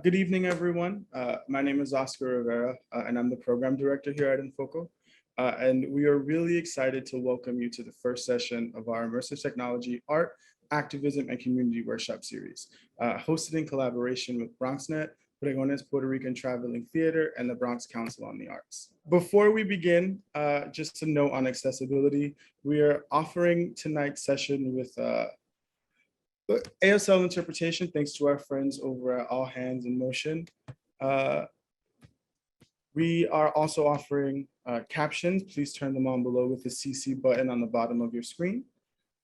Good evening, everyone. My name is Oscar Rivera, and I'm the program director here at Infoco. And we are really excited to welcome you to the first session of our Immersive Technology, Art, Activism, and Community Workshop Series, hosted in collaboration with BronxNet, Pregones Puerto Rican Traveling Theater, and the Bronx Council on the Arts. Before we begin, just a note on accessibility, we are offering tonight's session with ASL interpretation, thanks to our friends over at All Hands in Motion. We are also offering captions. Please turn them on below with the CC button on the bottom of your screen.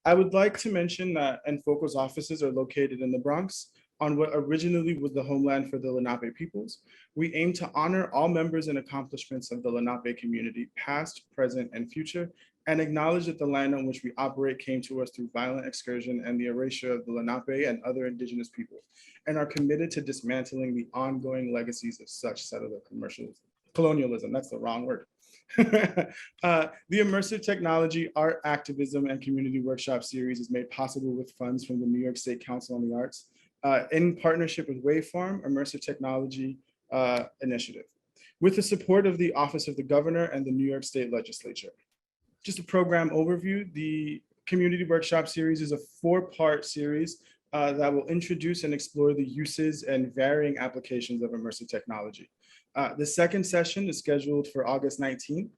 I would like to mention that Enfoco's offices are located in the Bronx on what originally was the homeland for the Lenape peoples. We aim to honor all members and accomplishments of the Lenape community, past, present, and future, and acknowledge that the land on which we operate came to us through violent excursion and the erasure of the Lenape and other indigenous peoples, and are committed to dismantling the ongoing legacies of such settler colonialism. That's the wrong word. The Immersive Technology, Art, Activism, and Community Workshop Series is made possible with funds from the New York State Council on the Arts in partnership with Waveform, Immersive Technology Initiative, with the support of the Office of the Governor and the New York State Legislature. Just a program overview, the Community Workshop Series is a 4-part series that will introduce and explore the uses and varying applications of immersive technology. The second session is scheduled for August 19th,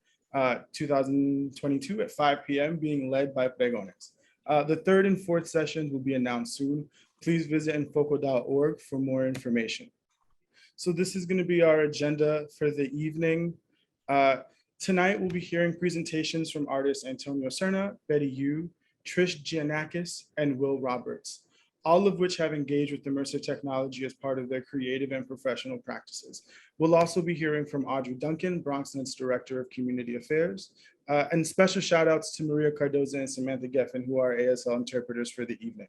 2022 at 5 p.m. being led by Pregones. The third and fourth sessions will be announced soon. Please visit enfoco.org for more information. So this is going to be our agenda for the evening. Tonight, we'll be hearing presentations from artists Antonio Serna, Betty Yu, Trish Gianakis, and Will Roberts, all of which have engaged with immersive technology as part of their creative and professional practices. We'll also be hearing from Audrey Duncan, BronxNet's Director of Community Affairs, and special shout outs to Maria Cardoza and Samantha Geffen, who are ASL interpreters for the evening.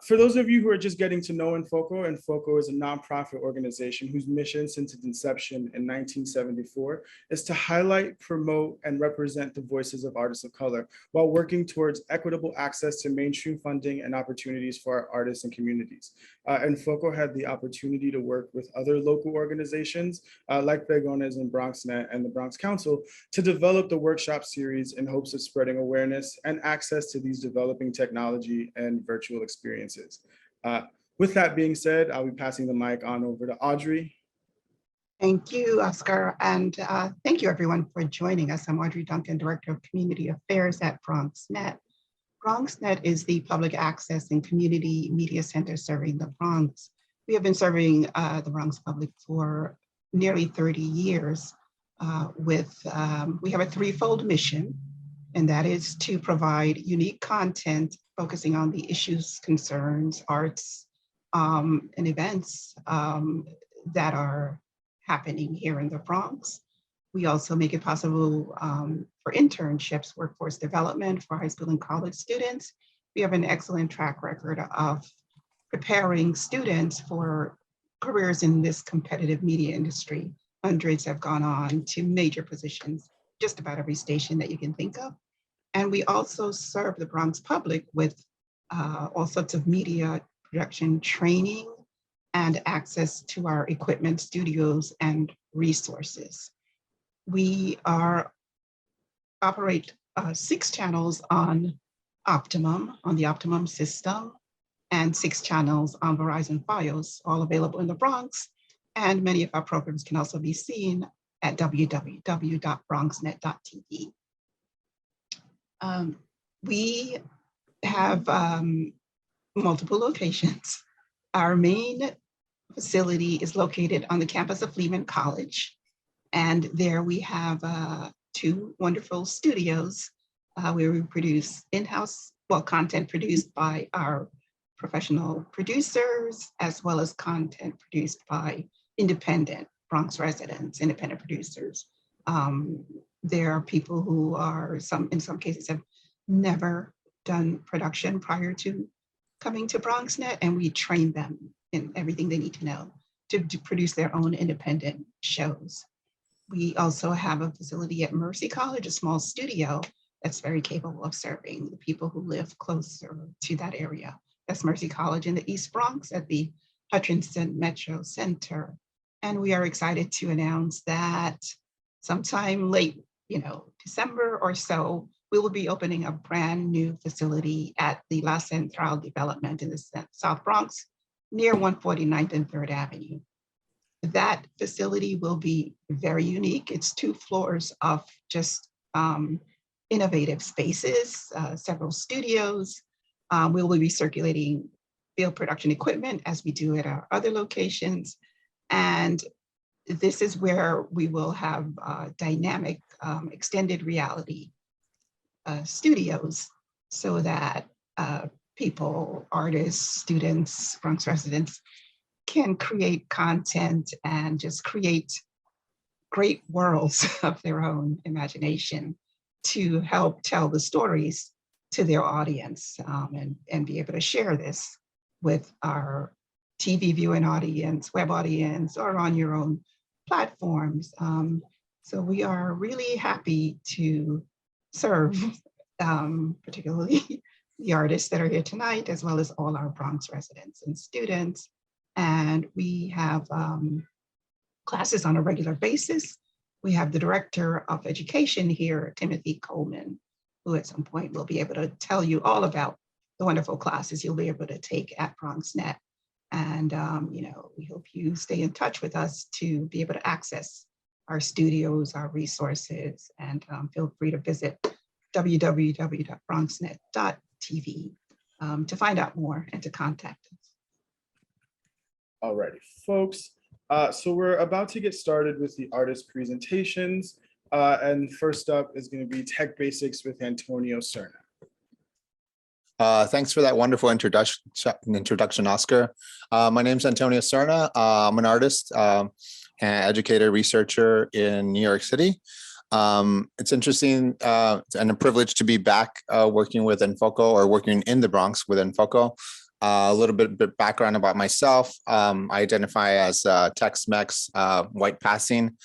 For those of you who are just getting to know Infoco, Infoco is a nonprofit organization whose mission since its inception in 1974 is to highlight, promote, and represent the voices of artists of color while working towards equitable access to mainstream funding and opportunities for our artists and communities. Infoco had the opportunity to work with other local organizations like Pregones and BronxNet and the Bronx Council to develop the workshop series in hopes of spreading awareness and access to these developing technology and virtual experiences. With that being said, I'll be passing the mic on over to Audrey. Thank you, Oscar, and thank you everyone for joining us. I'm Audrey Duncan, Director of Community Affairs at BronxNet. BronxNet is the public access and community media center serving the Bronx. We have been serving the Bronx public for nearly 30 years we have a threefold mission, and that is to provide unique content focusing on the issues, concerns, arts, and events that are happening here in the Bronx. We also make it possible for internships, workforce development for high school and college students. We have an excellent track record of preparing students for careers in this competitive media industry. Hundreds have gone on to major positions, just about every station that you can think of. And we also serve the Bronx public with all sorts of media production training and access to our equipment, studios, and resources. We operate 6 channels on Optimum, on the Optimum system, and 6 channels on Verizon Fios, all available in the Bronx. And many of our programs can also be seen at www.bronxnet.tv. We have multiple locations. Our main facility is located on the campus of Lehman College. And there we have 2 wonderful studios where we produce in-house, content produced by our professional producers, as well as content produced by independent Bronx residents, independent producers. There are people who are, in some cases, have never done production prior to coming to BronxNet, and we train them in everything they need to know to produce their own independent shows. We also have a facility at Mercy College, a small studio, that's very capable of serving the people who live closer to that area. That's Mercy College in the East Bronx at the Hutchinson Metro Center. And we are excited to announce that sometime late, December or so, we will be opening a brand new facility at the La Central development in the South Bronx near 149th and 3rd Avenue. That facility will be very unique. It's 2 floors of just innovative spaces, several studios. We will be circulating field production equipment as we do at our other locations. And this is where we will have dynamic extended reality studios so that people, artists, students, Bronx residents can create content and just create great worlds of their own imagination to help tell the stories to their audience, and be able to share this with our TV viewing audience, web audience, or on your own platforms. So we are really happy to serve, particularly the artists that are here tonight, as well as all our Bronx residents and students. And we have classes on a regular basis. We have the Director of Education here, Timothy Coleman, who at some point will be able to tell you all about the wonderful classes you'll be able to take at BronxNet. And we hope you stay in touch with us to be able to access our studios, our resources, and feel free to visit www.bronxnet.tv to find out more and to contact us. Alrighty, folks. So we're about to get started with the artist presentations. And first up is going to be Tech Basics with Antonio Serna. Thanks for that wonderful introduction, Oscar. My name is Antonio Serna. I'm an artist, and educator, researcher in New York City. It's interesting and a privilege to be back working with Enfoco, or working in the Bronx with Enfoco. A little bit background about myself. I identify as Tex-Mex, white passing.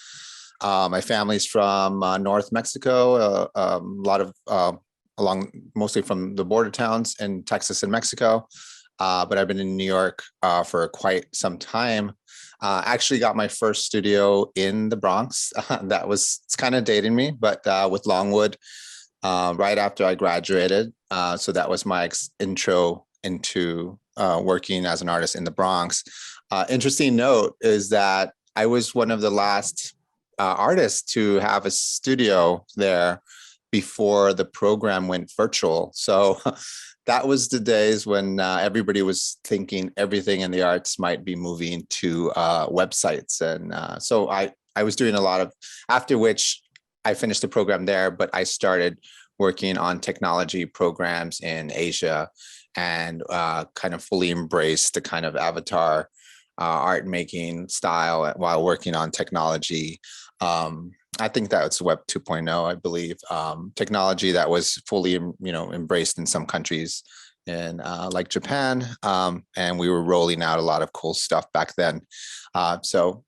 My family's from North Mexico, a lot of mostly from the border towns in Texas and Mexico. But I've been in New York for quite some time. Actually got my first studio in the Bronx. It's kind of dating me, but with Longwood right after I graduated. So that was my intro into working as an artist in the Bronx. Interesting note is that I was one of the last artists to have a studio there before the program went virtual. So that was the days when everybody was thinking everything in the arts might be moving to websites. And so I was doing a lot of, after which I finished the program there, but I started working on technology programs in Asia and kind of fully embraced the kind of avatar art making style while working on technology. I think that's Web 2.0, I believe, technology that was fully, embraced in some countries in like Japan. And we were rolling out a lot of cool stuff back then. So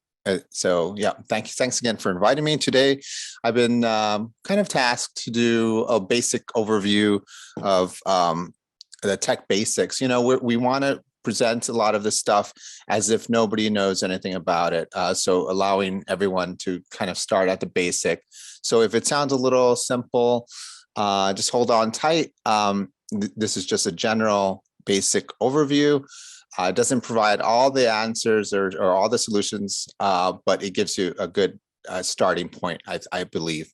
yeah, thanks again for inviting me today. I've been kind of tasked to do a basic overview of the tech basics. We want to present a lot of this stuff as if nobody knows anything about it. So allowing everyone to kind of start at the basic. So if it sounds a little simple, just hold on tight. This is just a general basic overview. It doesn't provide all the answers or all the solutions, but it gives you a good starting point, I believe.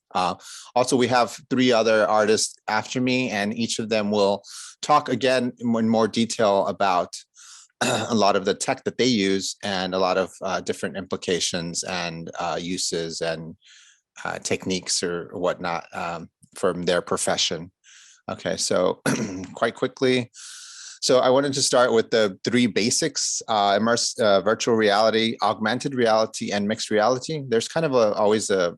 Also, we have 3 other artists after me, and each of them will talk again in more detail about a lot of the tech that they use and a lot of different implications and uses and techniques or whatnot from their profession. Okay, so quite quickly. So I wanted to start with the 3 basics: virtual reality, augmented reality, and mixed reality. There's kind of always a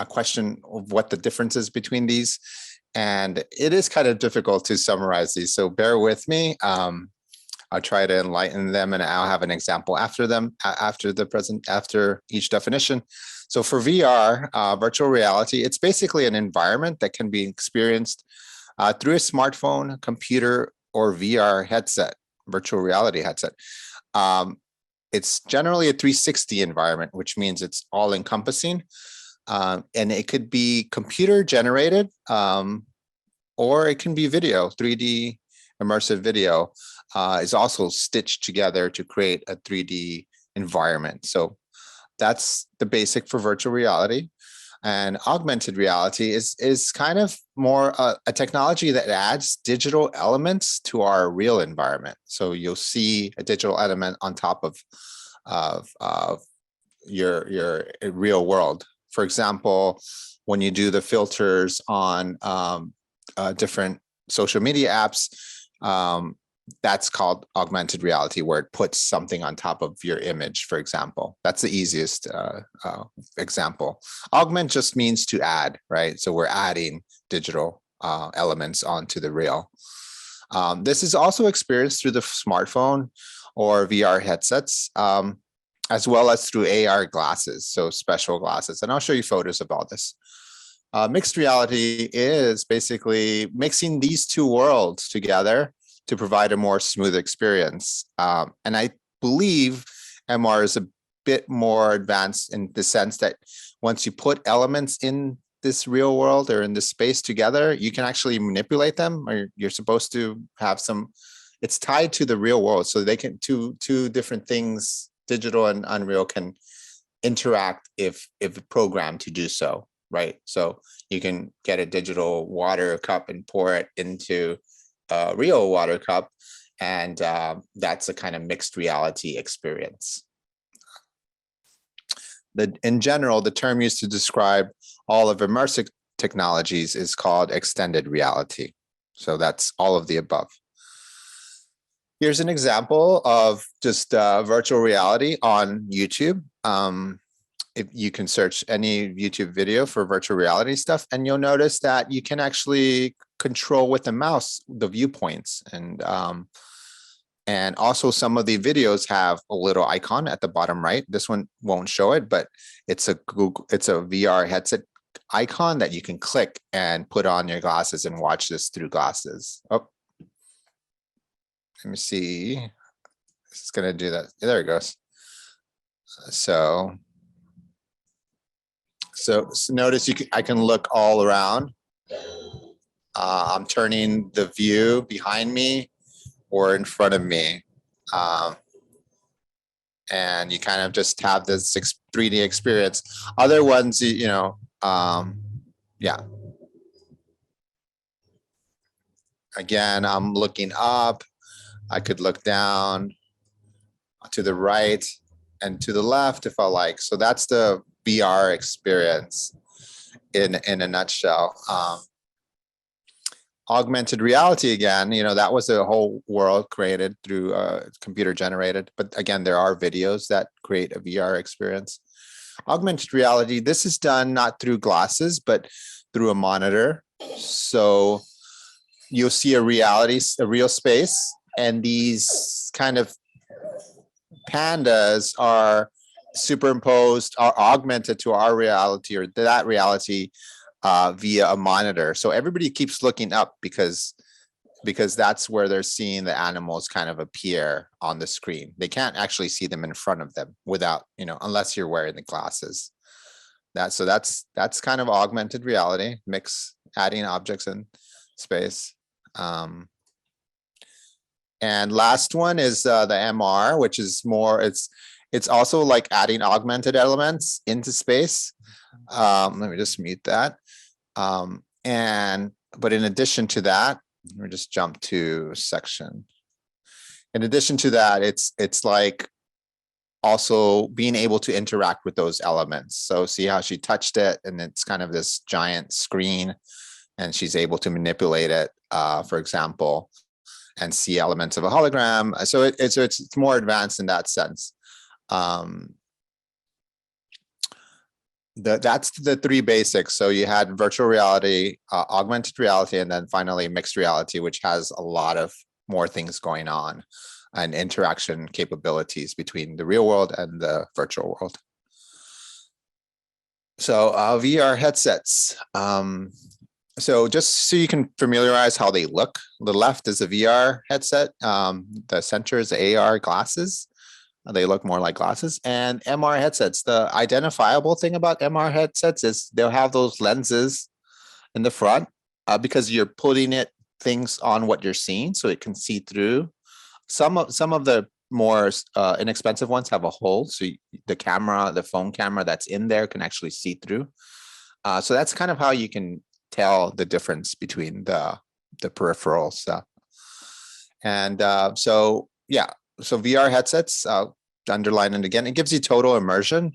question of what the difference is between these. And it is kind of difficult to summarize these, so bear with me. I'll try to enlighten them, and I'll have an example after them, after each definition. So for VR, virtual reality, it's basically an environment that can be experienced through a smartphone, computer, or VR headset, virtual reality headset. It's generally a 360 environment, which means it's all encompassing. And it could be computer generated, or it can be video. 3D immersive video is also stitched together to create a 3D environment. So that's the basic for virtual reality. And augmented reality is kind of more a technology that adds digital elements to our real environment. So you'll see a digital element on top of your real world. For example, when you do the filters on different social media apps, that's called augmented reality, where it puts something on top of your image, for example. That's the easiest example. Augment just means to add, right? So we're adding digital elements onto the real. This is also experienced through the smartphone or VR headsets, as well as through AR glasses, so special glasses. And I'll show you photos of all this. Mixed reality is basically mixing these two worlds together to provide a more smooth experience. And I believe MR is a bit more advanced in the sense that once you put elements in this real world or in this space together, you can actually manipulate them, or you're supposed to have some, it's tied to the real world. So they can, two different things, digital and unreal, can interact if programmed to do so, right? So you can get a digital water cup and pour it into a real water cup, and that's a kind of mixed reality experience. In general, the term used to describe all of immersive technologies is called extended reality. So that's all of the above. Here's an example of just virtual reality on YouTube. If you can search any YouTube video for virtual reality stuff, and you'll notice that you can actually control with the mouse the viewpoints, and also some of the videos have a little icon at the bottom right. This one won't show it, but it's a VR headset icon that you can click and put on your glasses and watch this through glasses. Oh, let me see. It's going to do that. There it goes. So notice I can look all around. I'm turning the view behind me or in front of me. And you kind of just have this 3D experience. Other ones, yeah. Again, I'm looking up. I could look down, to the right, and to the left if I like. So that's the VR experience in a nutshell. Augmented reality, again, that was a whole world created through computer generated. But again, there are videos that create a VR experience. Augmented reality, this is done not through glasses, but through a monitor. So you'll see a real space, and these kind of pandas are superimposed, are augmented to our reality or that reality via a monitor. So everybody keeps looking up because that's where they're seeing the animals kind of appear on the screen. They can't actually see them in front of them without, unless you're wearing the glasses. That's kind of augmented reality, adding objects in space. And last one is the MR, which is more, it's also like adding augmented elements into space. Let me just mute that. But in addition to that, let me just jump to section. In addition to that, it's like also being able to interact with those elements. So see how she touched it, and it's kind of this giant screen, and she's able to manipulate it, for example, and see elements of a hologram. So it's more advanced in that sense. That's the three basics. So you had virtual reality, augmented reality, and then finally mixed reality, which has a lot of more things going on and interaction capabilities between the real world and the virtual world. So VR headsets. So just so you can familiarize how they look, the left is a VR headset. The center is AR glasses. They look more like glasses. And MR headsets. The identifiable thing about MR headsets is they'll have those lenses in the front because you're putting things on what you're seeing, so it can see through. Some of the more inexpensive ones have a hole, so the camera, the phone camera that's in there, can actually see through. So that's kind of how you can tell the difference between the peripheral stuff. And so VR headsets, underline it again, it gives you total immersion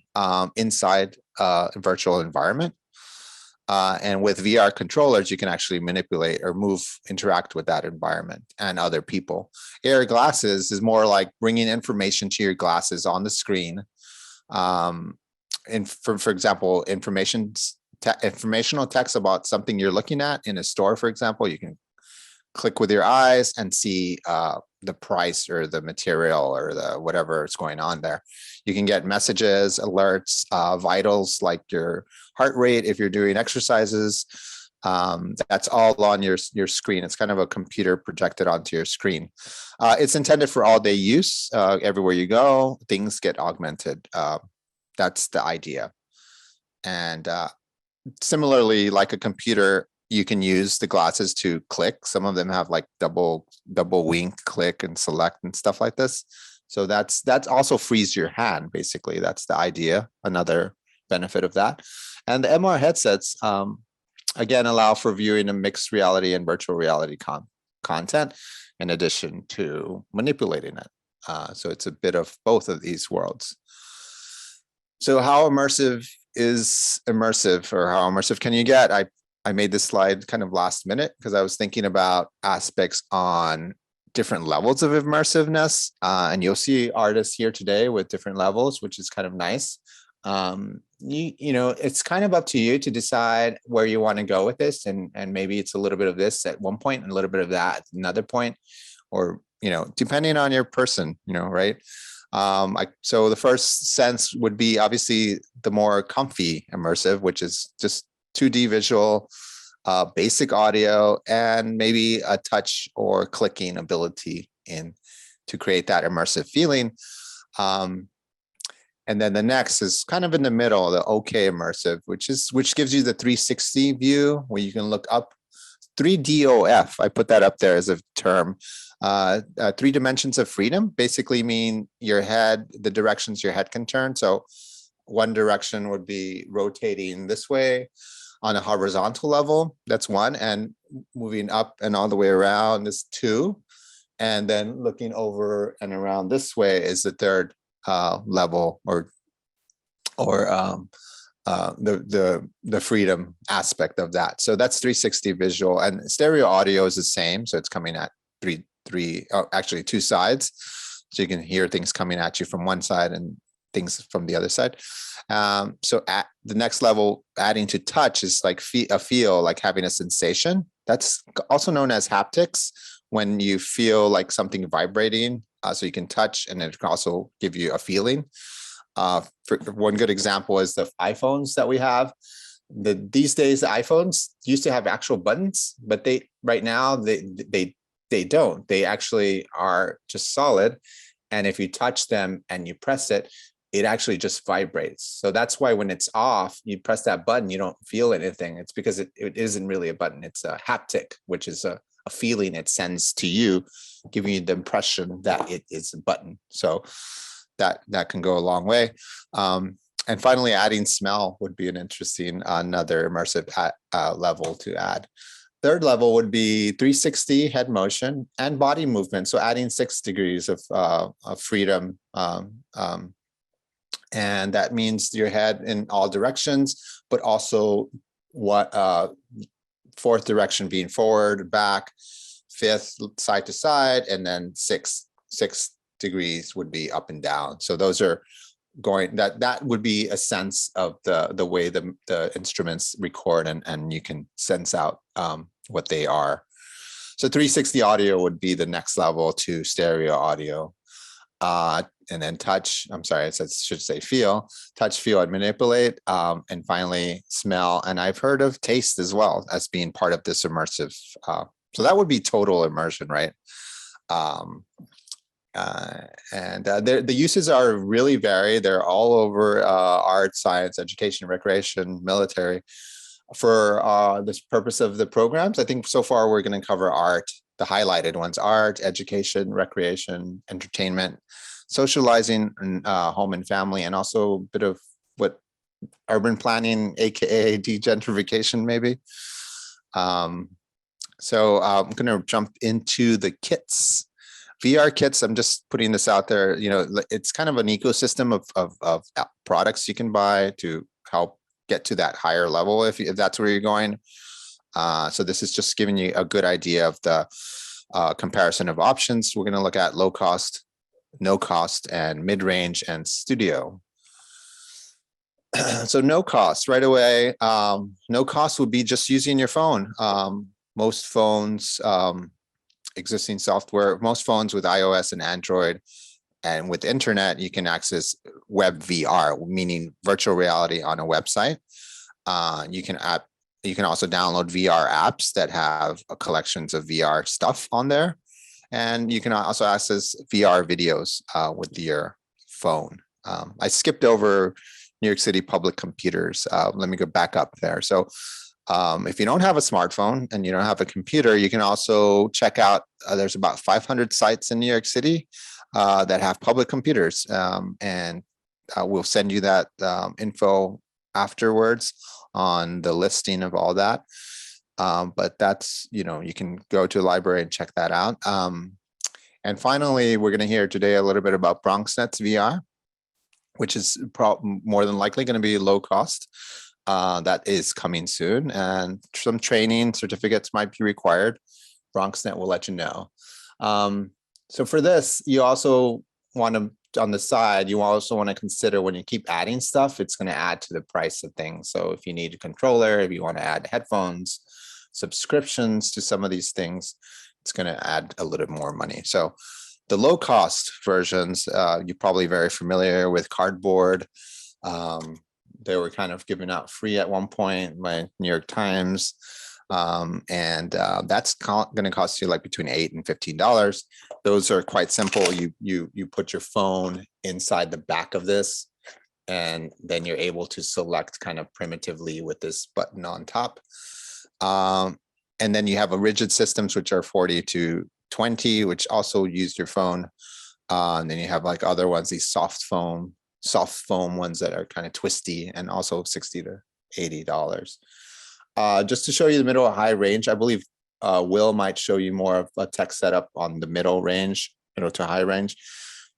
inside a virtual environment. And with VR controllers, you can actually manipulate or interact with that environment and other people. AR glasses is more like bringing information to your glasses on the screen. And for example, informational text about something you're looking at in a store, for example, you can click with your eyes and see the price or the material or the whatever is going on there. You can get messages, alerts, vitals like your heart rate if you're doing exercises. That's all on your screen. It's kind of a computer projected onto your screen. It's intended for all day use. Everywhere you go, things get augmented. That's the idea. And similarly, like a computer, you can use the glasses to click. Some of them have like double wink, click, and select and stuff like this. So that's also frees your hand, basically. That's the idea, another benefit of that. And the MR headsets, again, allow for viewing a mixed reality and virtual reality content in addition to manipulating it. So it's a bit of both of these worlds. So how immersive is immersive, or how immersive can you get? I made this slide kind of last minute because I was thinking about aspects on different levels of immersiveness. And you'll see artists here today with different levels, which is kind of nice. You know, it's kind of up to you to decide where you want to go with this. And maybe it's a little bit of this at one point and a little bit of that at another point, or, you know, depending on your person, you know, right? So the first sense would be obviously the more comfy immersive, which is just 2D visual, basic audio, and maybe a touch or clicking ability to create that immersive feeling. And then the next is kind of in the middle, the okay immersive, which gives you the 360 view where you can look up. 3DOF, I put that up there as a term. 3 dimensions of freedom basically mean your head, the directions your head can turn. So one direction would be rotating this way on a horizontal level. That's one. And moving up and all the way around is 2. And then looking over and around this way is the third level, or the freedom aspect of that. So that's 360 visual, and stereo audio is the same. So it's coming at actually 2 sides. So you can hear things coming at you from one side and things from the other side. So at the next level, adding to touch is like a feel, like having a sensation. That's also known as haptics, when you feel like something vibrating. So you can touch, and it can also give you a feeling. For one good example is the iPhones that we have. These days, the iPhones used to have actual buttons, but right now they don't. They actually are just solid. And if you touch them and you press it, it actually just vibrates. So that's why when it's off, you press that button, you don't feel anything. It's because it isn't really a button. It's a haptic, which is a feeling it sends to you, giving you the impression that it is a button. So that can go a long way. And finally, adding smell would be an interesting, another immersive level to add. Third level would be 360 head motion and body movement. So adding 6 degrees of freedom. And that means your head in all directions, but also fourth direction being forward, back, fifth side to side, and then six degrees would be up and down. So those are going, that would be a sense of the way the instruments record, and you can sense out what they are. So 360 audio would be the next level to stereo audio. And then touch, I'm sorry, I should say feel, touch, feel, and manipulate, and finally smell. And I've heard of taste as well as being part of this immersive. So that would be total immersion, right? The uses are really varied. They're all over art, science, education, recreation, military. For this purpose of the programs, I think so far we're going to cover art, the highlighted ones: art, education, recreation, entertainment, socializing, home and family, and also a bit of what urban planning, aka degentrification, maybe. So I'm going to jump into the kits. VR kits, I'm just putting this out there. You know, it's kind of an ecosystem of products you can buy to help get to that higher level if that's where you're going. So this is just giving you a good idea of the comparison of options. We're going to look at low cost, no cost, and mid-range and studio. So no cost right away. No cost would be just using your phone. Most phones, existing software, most phones with iOS and Android and with internet, you can access web VR, meaning virtual reality on a website. You can also download VR apps that have collections of VR stuff on there. And you can also access VR videos with your phone. I skipped over New York City public computers. Let me go back up there. So if you don't have a smartphone and you don't have a computer, you can also check out, there's about 500 sites in New York City that have public computers. And we'll send you that info afterwards on the listing of all that. But that's, you know, you can go to the library and check that out. And finally, we're going to hear today a little bit about BronxNet's VR, which is more than likely going to be low cost. That is coming soon, and some training certificates might be required. BronxNet will let you know. So for this, you also want to, on the side, you also want to consider when you keep adding stuff, it's going to add to the price of things. So if you need a controller, if you want to add headphones, subscriptions to some of these things, it's going to add a little more money. So the low cost versions, you're probably very familiar with Cardboard. They were kind of given out free at one point by New York Times. That's going to cost you like between $8 and $15. Those are quite simple. You put your phone inside the back of this, and then you're able to select kind of primitively with this button on top. And then you have a rigid systems, which are 40 to 20, which also use your phone. And then you have like other ones, these soft foam ones that are kind of twisty, and also $60 to $80. Just to show you the middle high range, I believe Will might show you more of a tech setup on the middle range, middle to high range.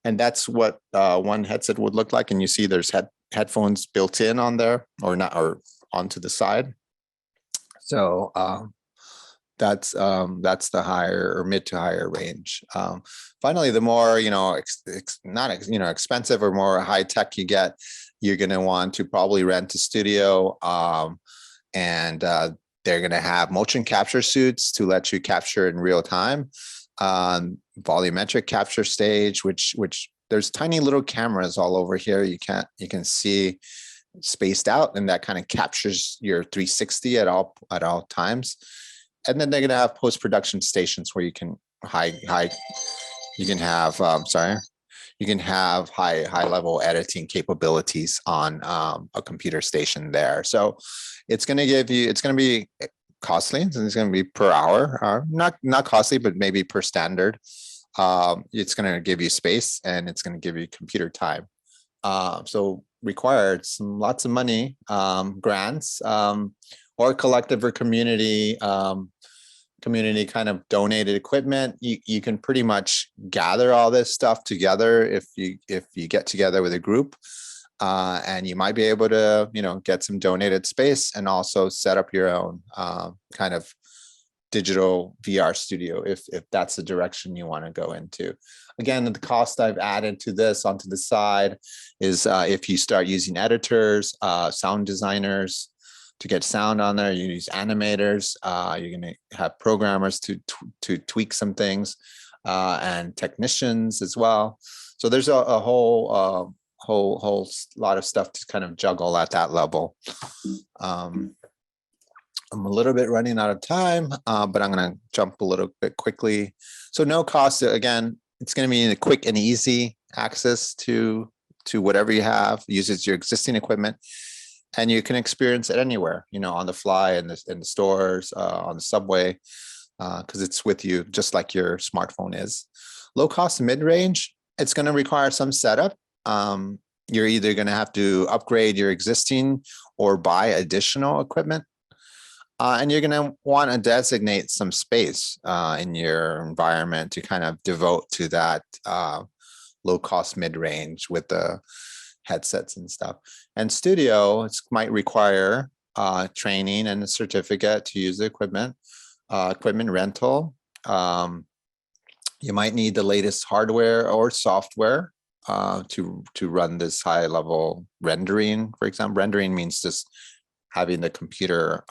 And that's what one headset would look like. And you see there's headphones built in on there, or not, or onto the side. So that's the higher or mid to higher range. Finally, the more, expensive or more high tech you get, you're going to want to probably rent a studio, and they're going to have motion capture suits to let you capture in real time. Volumetric capture stage, which there's tiny little cameras all over here. You can see spaced out, and that kind of captures your 360 at all times. And then they're going to have post-production stations where you can high level editing capabilities on a computer station there. So it's going to be costly, and it's going to be per hour, not costly, but maybe per standard. It's going to give you space, and it's going to give you computer time. So required lots of money, grants, or collective or community kind of donated equipment. You can pretty much gather all this stuff together if you get together with a group, and you might be able to get some donated space and also set up your own kind of digital VR studio if that's the direction you want to go into. Again, the cost I've added to this onto the side is if you start using editors, sound designers, to get sound on there. You use animators. You're going to have programmers to tweak some things, and technicians as well. So there's a whole lot of stuff to kind of juggle at that level. I'm a little bit running out of time, but I'm going to jump a little bit quickly. So no cost. Again, it's going to be a quick and easy access to whatever you have. Uses your existing equipment, and you can experience it anywhere. On the fly, in the stores, on the subway, because it's with you, just like your smartphone is. Low cost, mid range. It's going to require some setup. You're either going to have to upgrade your existing or buy additional equipment. And you're going to want to designate some space in your environment to kind of devote to that low cost mid range with the headsets and stuff. And studio, it might require training and a certificate to use the equipment, equipment rental. You might need the latest hardware or software to run this high level rendering. For example, rendering means just having the computer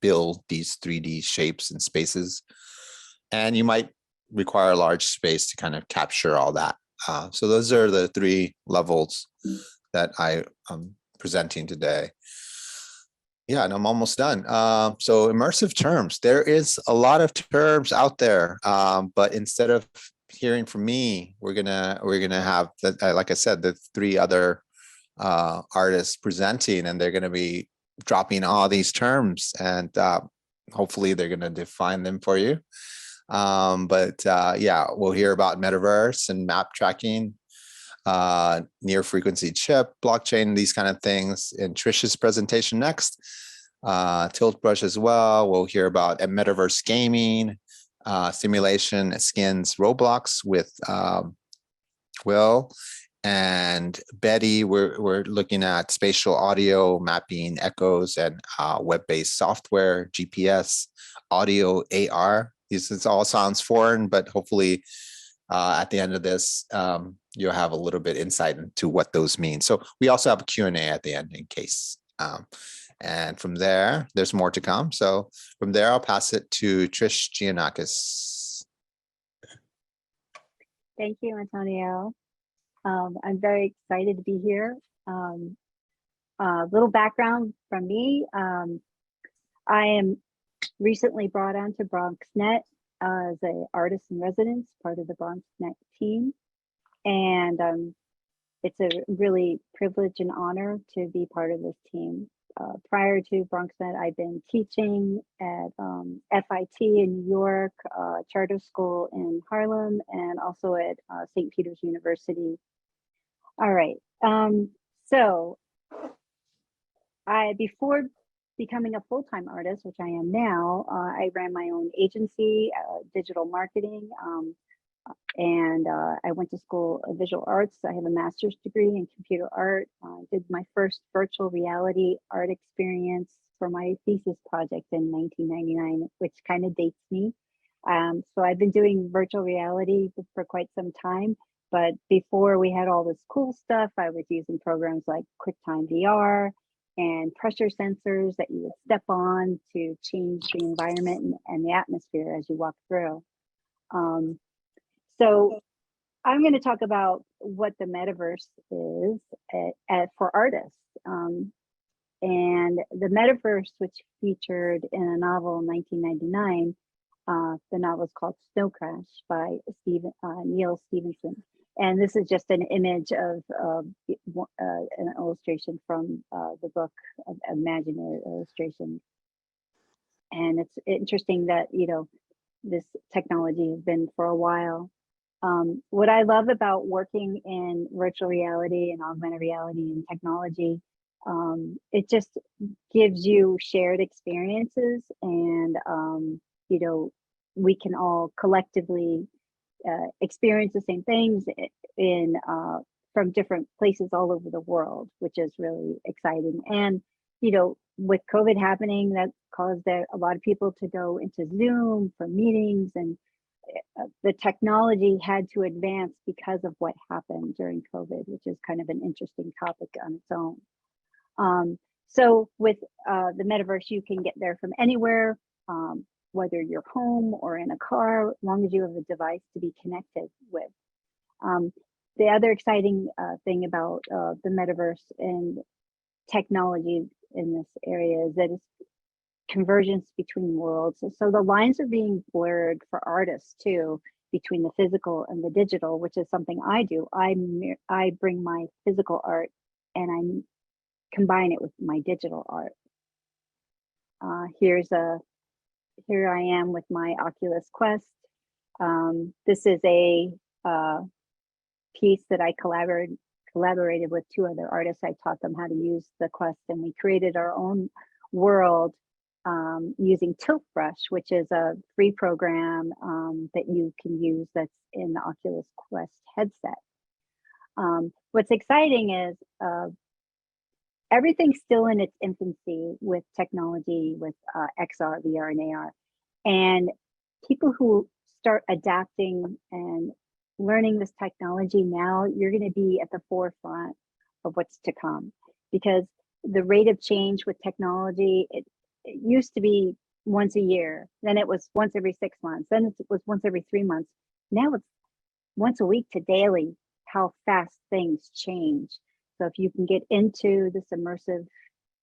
build these 3D shapes and spaces. And you might require a large space to kind of capture all that. So those are the 3 levels that I am presenting today. Yeah, and I'm almost done. So immersive terms, there is a lot of terms out there, but instead of hearing from me, we're gonna have, like I said, the 3 other artists presenting, and they're gonna be dropping all these terms, and hopefully they're gonna define them for you. Yeah, we'll hear about MetaVerse and map tracking, near frequency chip, blockchain, these kind of things in Trish's presentation next. Tilt brush as well. We'll hear about MetaVerse gaming, simulation, skins, Roblox with Will and Betty. We're looking at spatial audio mapping, echoes, and web-based software, GPS, audio, AR. This all sounds foreign, but hopefully at the end of this, you'll have a little bit insight into what those mean. So we also have a Q&A at the end in case. And from there, there's more to come. So from there, I'll pass it to Trish Gianakis. Thank you, Antonio. I'm very excited to be here. A little background from me. I am recently brought on to BronxNet as an artist in residence, part of the BronxNet team. And it's a really privilege and honor to be part of this team. Prior to BronxNet, I've been teaching at FIT in New York, charter school in Harlem, and also at St. Peter's University. All right, so before becoming a full-time artist, which I am now, I ran my own agency, digital marketing, and I went to school of visual arts. I have a master's degree in computer art. Did my first virtual reality art experience for my thesis project in 1999, which kind of dates me. So I've been doing virtual reality for quite some time, but before we had all this cool stuff, I was using programs like QuickTime VR and pressure sensors that you would step on to change the environment and the atmosphere as you walk through. So I'm going to talk about what the metaverse is for artists. And the metaverse, which featured in a novel in 1999, the novel is called Snow Crash by Neil Stevenson. And this is just an image of an illustration from the book of Imaginary Illustration. And it's interesting that, this technology has been for a while. What I love about working in virtual reality and augmented reality and technology, it just gives you shared experiences, and we can all collectively experience the same things from different places all over the world, which is really exciting. And with COVID happening, that caused a lot of people to go into Zoom for meetings, and the technology had to advance because of what happened during COVID, which is kind of an interesting topic on its own. So with the metaverse, you can get there from anywhere, whether you're home or in a car, as long as you have a device to be connected with. The other exciting thing about the metaverse and technology in this area is that it's convergence between worlds. So the lines are being blurred for artists too, between the physical and the digital, which is something I do. I bring my physical art and I combine it with my digital art. Here I am with my Oculus Quest. This is a piece that I collaborated with 2 other artists. I taught them how to use the Quest, and we created our own world using Tilt Brush, which is a free program that you can use that's in the Oculus Quest headset. What's exciting is everything's still in its infancy with technology, with XR, VR, and AR. And people who start adapting and learning this technology now, you're going to be at the forefront of what's to come, because the rate of change with technology, it used to be once a year, then it was once every 6 months, then it was once every 3 months. Now it's once a week to daily, how fast things change. So if you can get into this immersive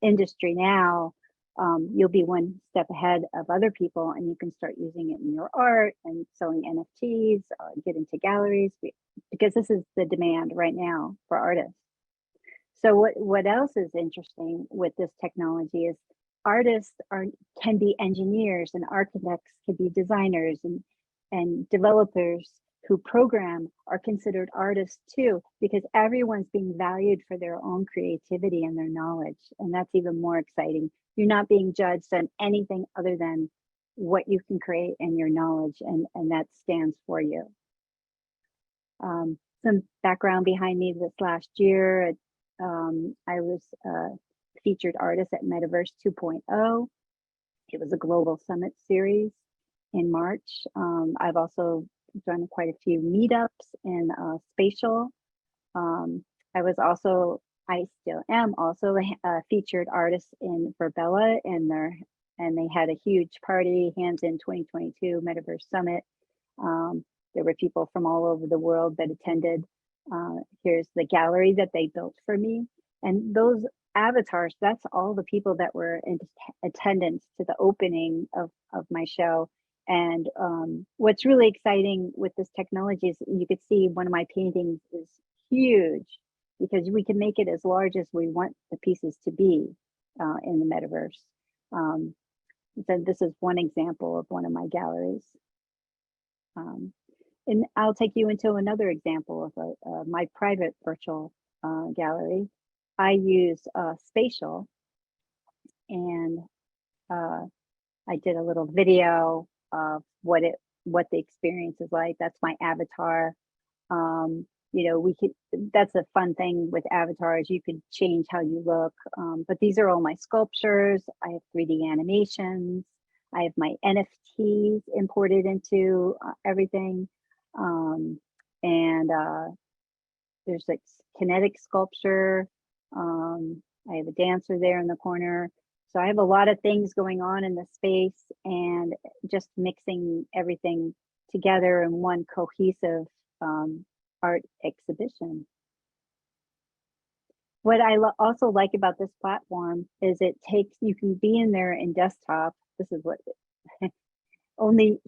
industry now, you'll be one step ahead of other people, and you can start using it in your art and selling NFTs, get into galleries, because this is the demand right now for artists. So what else is interesting with this technology is artists can be engineers, and architects can be designers, and developers who program are considered artists too, because everyone's being valued for their own creativity and their knowledge. And that's even more exciting. You're not being judged on anything other than what you can create and your knowledge, and that stands for you. Some background behind me: this last year, I was a featured artist at MetaVerse 2.0. It was a global summit series in March. I've also done quite a few meetups in spatial. I still am also a featured artist in Verbella, and they had a huge party, Hands In 2022 Metaverse Summit. There were people from all over the world that attended. Here's the gallery that they built for me. And those avatars, that's all the people that were in attendance to the opening of my show. And what's really exciting with this technology is you could see one of my paintings is huge, because we can make it as large as we want the pieces to be in the metaverse. So this is one example of one of my galleries. And I'll take you into another example of my private virtual gallery. I use spatial, and I did a little video of what the experience is like. That's my avatar. That's a fun thing with avatars. You could change how you look, but these are all my sculptures. I have 3D animations. I have my NFTs imported into everything. There's like kinetic sculpture. I have a dancer there in the corner. So I have a lot of things going on in the space, and just mixing everything together in one cohesive art exhibition. What I also like about this platform is you can be in there in desktop. This is what, only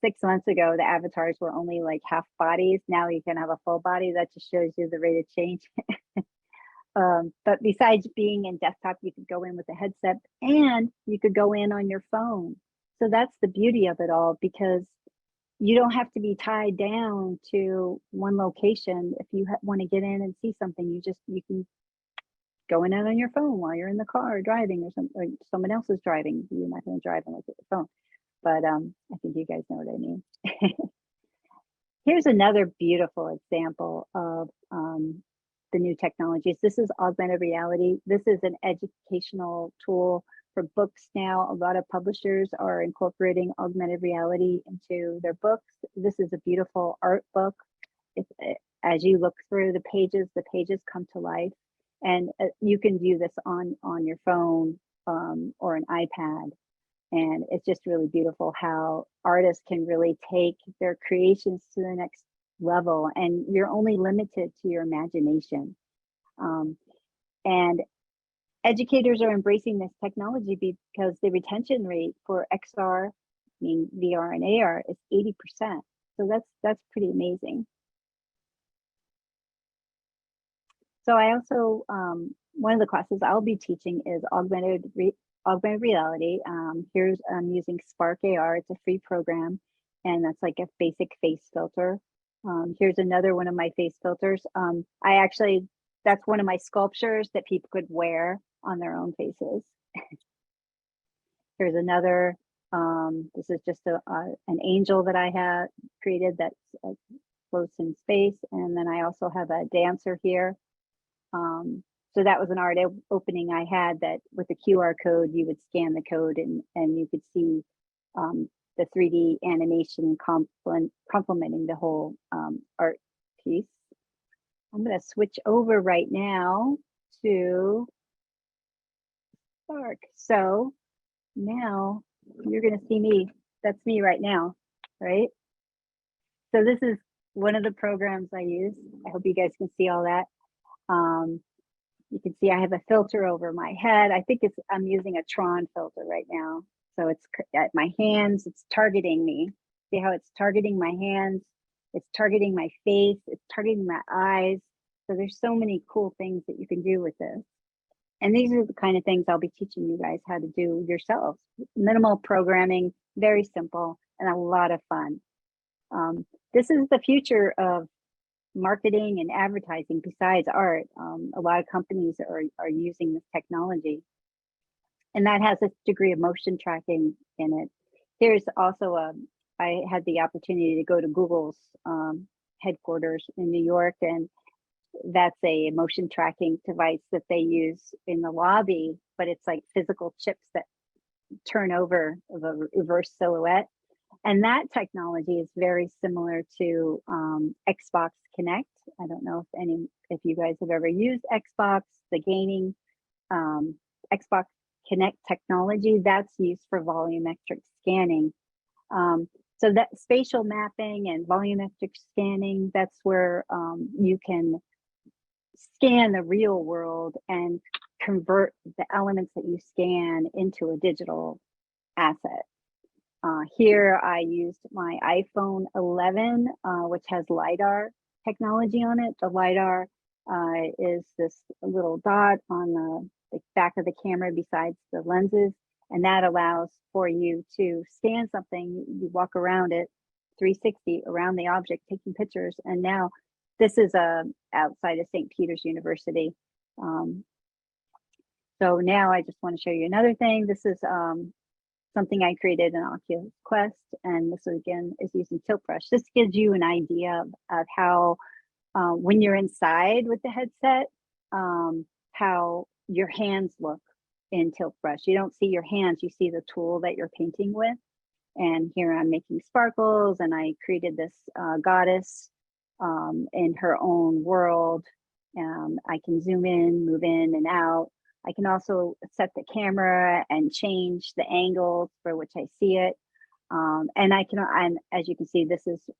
6 months ago, the avatars were only like half bodies. Now you can have a full body. That just shows you the rate of change. But besides being in desktop, you could go in with a headset, and you could go in on your phone. So that's the beauty of it all, because you don't have to be tied down to one location. If you want to get in and see something, you can go in on your phone while you're in the car driving, or someone else is driving. You're not going to drive and look at the phone. But I think you guys know what I mean. Here's another beautiful example of the new technologies. This is augmented reality. This is an educational tool for books now. A lot of publishers are incorporating augmented reality into their books. This is a beautiful art book. As you look through the pages come to life. And you can view this on your phone or an iPad. And it's just really beautiful how artists can really take their creations to the next level, and you're only limited to your imagination. And educators are embracing this technology because the retention rate for XR, I mean VR and AR, is 80%. So that's pretty amazing. So I also, one of the classes I'll be teaching is augmented reality. Here's I'm using Spark AR. It's a free program, and that's like a basic face filter. Here's another one of my face filters. That's one of my sculptures that people could wear on their own faces. Here's another. This is just an angel that I have created that floats in space, and then I also have a dancer here. So that was an art opening I had that with the QR code, you would scan the code and you could see the 3D animation complementing the whole art piece. I'm going to switch over right now to Spark. So now you're going to see me. That's me right now, right? So this is one of the programs I use. I hope you guys can see all that. You can see I have a filter over my head. I think I'm using a Tron filter right now. So it's at my hands, it's targeting me. See how it's targeting my hands? It's targeting my face, it's targeting my eyes. So there's so many cool things that you can do with this. And these are the kind of things I'll be teaching you guys how to do yourselves. Minimal programming, very simple, and a lot of fun. This is the future of marketing and advertising besides art. A lot of companies are using this technology, and that has a degree of motion tracking in it. There's also I had the opportunity to go to Google's headquarters in New York, and that's a motion tracking device that they use in the lobby, but it's like physical chips that turn over of a reverse silhouette. And that technology is very similar to Xbox Connect. I don't know if you guys have ever used Xbox, the gaming Xbox Connect technology that's used for volumetric scanning. So that spatial mapping and volumetric scanning, that's where you can scan the real world and convert the elements that you scan into a digital asset. Here I used my iPhone 11, which has LiDAR technology on it. The LiDAR is this little dot on the back of the camera besides the lenses, and that allows for you to scan something. You walk around it 360 around the object, taking pictures. And now this is outside of St. Peter's University. So now I just want to show you another thing. This is something I created in Oculus Quest, and this again is using Tilt Brush. This gives you an idea of how when you're inside with the headset, how your hands look in Tilt Brush. You don't see your hands, you see the tool that you're painting with. And here I'm making sparkles, and I created this goddess in her own world. I can zoom in, move in and out. I can also set the camera and change the angles for which I see it. And as you can see,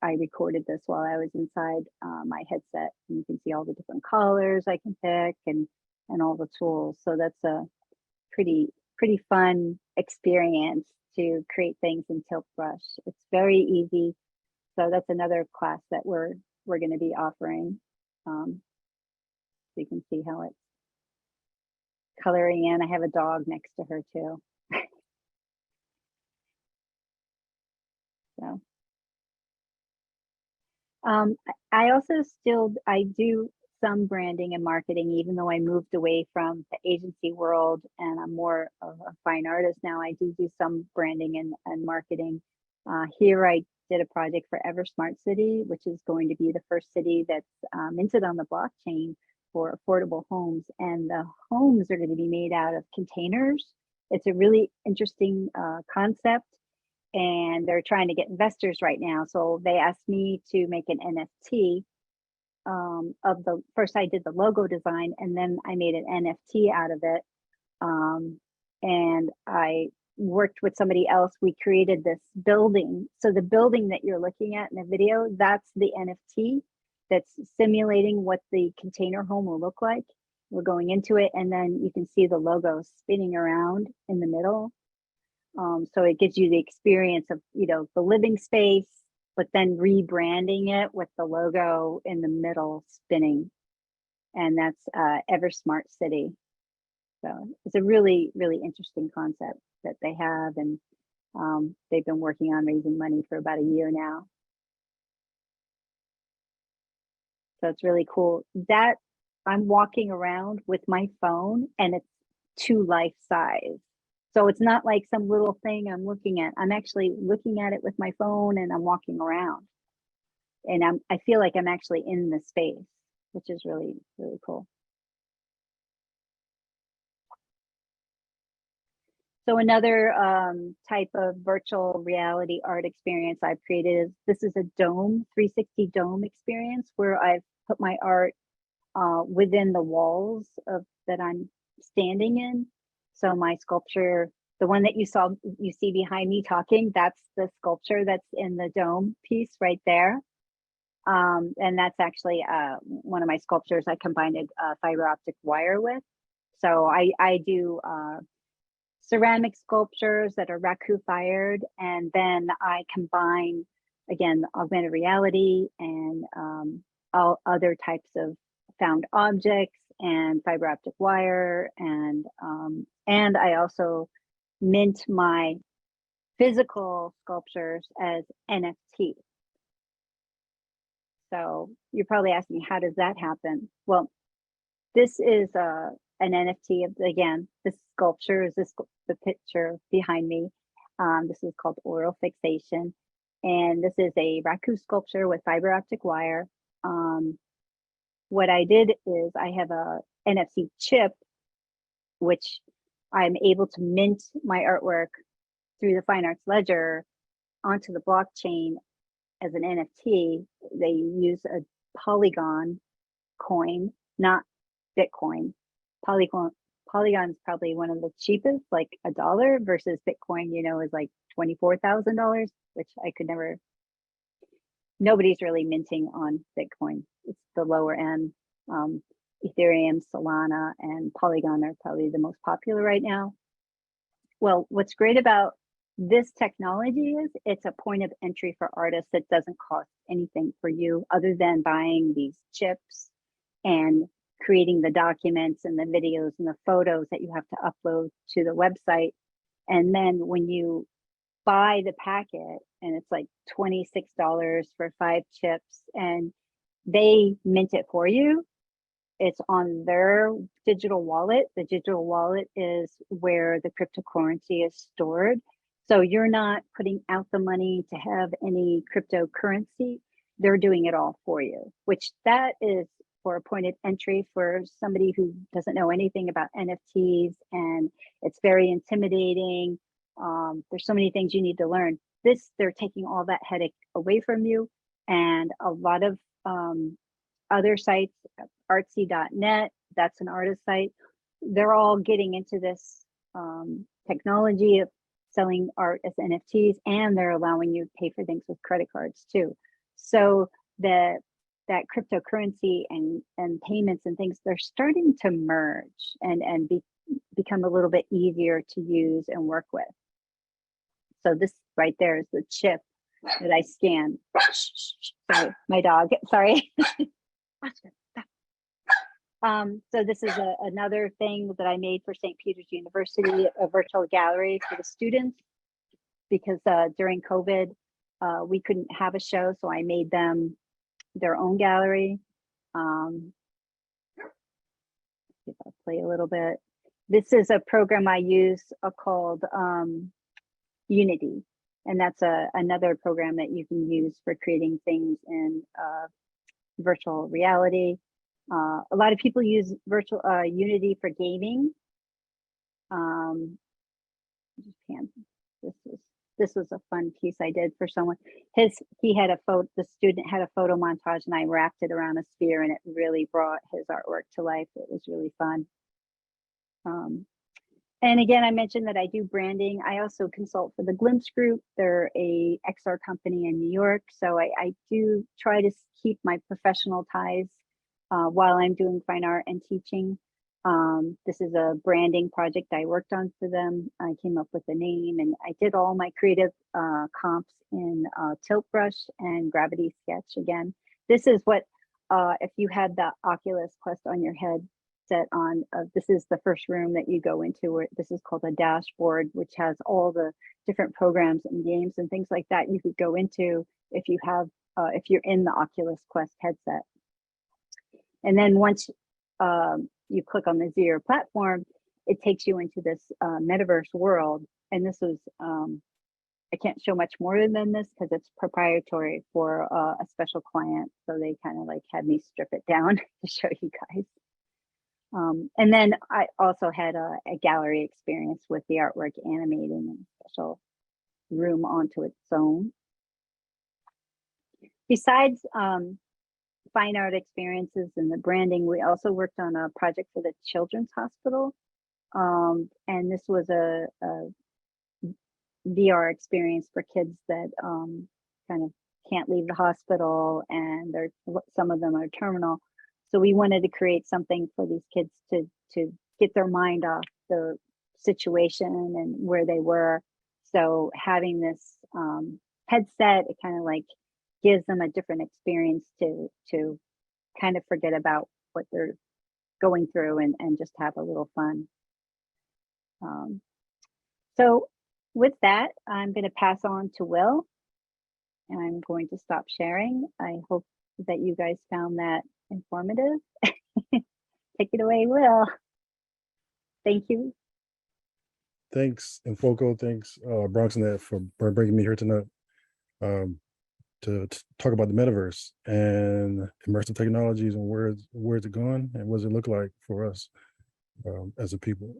I recorded this while I was inside my headset. And you can see all the different colors I can pick and all the tools. So that's a pretty fun experience to create things in Tilt Brush. It's very easy. So that's another class that we're going to be offering. So you can see how it's coloring in. I have a dog next to her too. So I also I do some branding and marketing, even though I moved away from the agency world and I'm more of a fine artist now. I do some branding and marketing. Here I did a project for Ever Smart City, which is going to be the first city that's minted on the blockchain for affordable homes, and the homes are going to be made out of containers. It's a really interesting concept, and they're trying to get investors right now. So they asked me to make an NFT of the first. I did the logo design, and then I made an NFT out of it. And I worked with somebody else. We created this building. So the building that you're looking at in the video, that's the NFT that's simulating what the container home will look like. We're going into it, and then you can see the logo spinning around in the middle. So it gives you the experience of, you know, the living space, but then rebranding it with the logo in the middle spinning. And that's Ever Smart City. So it's a really, really interesting concept that they have, and they've been working on raising money for about a year now. So it's really cool that I'm walking around with my phone and it's to life size. So it's not like some little thing I'm looking at. I'm actually looking at it with my phone and I'm walking around. And I feel like I'm actually in the space, which is really, really cool. So another type of virtual reality art experience I've created is, this is a dome, 360 dome experience where I've put my art within the walls of that I'm standing in. So my sculpture, the one that you see behind me talking, that's the sculpture that's in the dome piece right there. And that's actually one of my sculptures I combined fiber optic wire with. So I do ceramic sculptures that are raku fired, and then I combine, again, augmented reality and all other types of found objects and fiber optic wire, and I also mint my physical sculptures as NFT. So you're probably asking, how does that happen? Well, this is an NFT of, again, this sculpture is the picture behind me. This is called oral fixation. And this is a raku sculpture with fiber optic wire. What I did is I have a NFC chip, which I'm able to mint my artwork through the Fine Arts Ledger onto the blockchain as an NFT. They use a Polygon coin, not Bitcoin. Polygon is probably one of the cheapest, like $1, versus Bitcoin, you know, is like $24,000, which I could never. Nobody's really minting on Bitcoin. It's the lower end. Ethereum, Solana, and Polygon are probably the most popular right now. Well, what's great about this technology is it's a point of entry for artists that doesn't cost anything for you other than buying these chips and creating the documents and the videos and the photos that you have to upload to the website. And then when you buy the packet, and it's like $26 for 5 chips, and they mint it for you, it's on their digital wallet. The digital wallet is where the cryptocurrency is stored. So you're not putting out the money to have any cryptocurrency. They're doing it all for you, which that is for a point of entry for somebody who doesn't know anything about NFTs, and it's very intimidating. There's so many things you need to learn. They're taking all that headache away from you, and a lot of other sites, artsy.net, that's an artist site, they're all getting into this technology of selling art as NFTs, and they're allowing you to pay for things with credit cards too. So that cryptocurrency and payments and things, they're starting to merge and become a little bit easier to use and work with. So this right there is the chip that I scan. Sorry, my dog, sorry. So this is another thing that I made for St. Peter's University, a virtual gallery for the students, because during COVID, we couldn't have a show, so I made them their own gallery. If I'll play a little bit. This is a program I use called Unity, and that's another program that you can use for creating things in virtual reality. A lot of people use virtual Unity for gaming. this was a fun piece I did for someone. He had the student had a photo montage, and I wrapped it around a sphere, and it really brought his artwork to life. It was really fun. And again, I mentioned that I do branding. I also consult for the Glimpse Group. They're a XR company in New York. So I do try to keep my professional ties while I'm doing fine art and teaching. This is a branding project I worked on for them. I came up with a name, and I did all my creative comps in Tilt Brush and Gravity Sketch again. This is what, if you had the Oculus Quest on your head, set on, this is the first room that you go into, where this is called a dashboard, which has all the different programs and games and things like that you could go into if you have, if you're in the Oculus Quest headset. And then once you click on the Zero platform, it takes you into this MetaVerse world. And this was, I can't show much more than this because it's proprietary for a special client. So they kind of like had me strip it down to show you guys. And then I also had a gallery experience with the artwork animating in a special room onto its own. Besides fine art experiences and the branding, we also worked on a project for the Children's Hospital. And this was a VR experience for kids that kind of can't leave the hospital, and some of them are terminal. So we wanted to create something for these kids to get their mind off the situation and where they were. So having this headset, it kind of like gives them a different experience to kind of forget about what they're going through and just have a little fun. So with that, I'm going to pass on to Will, and I'm going to stop sharing. I hope that you guys found that informative. Take it away, Will. Thank you. Thanks, Infoco. Thanks, BronxNet, for bringing me here tonight to talk about the metaverse and immersive technologies and where's it going and what does it look like for us as a people.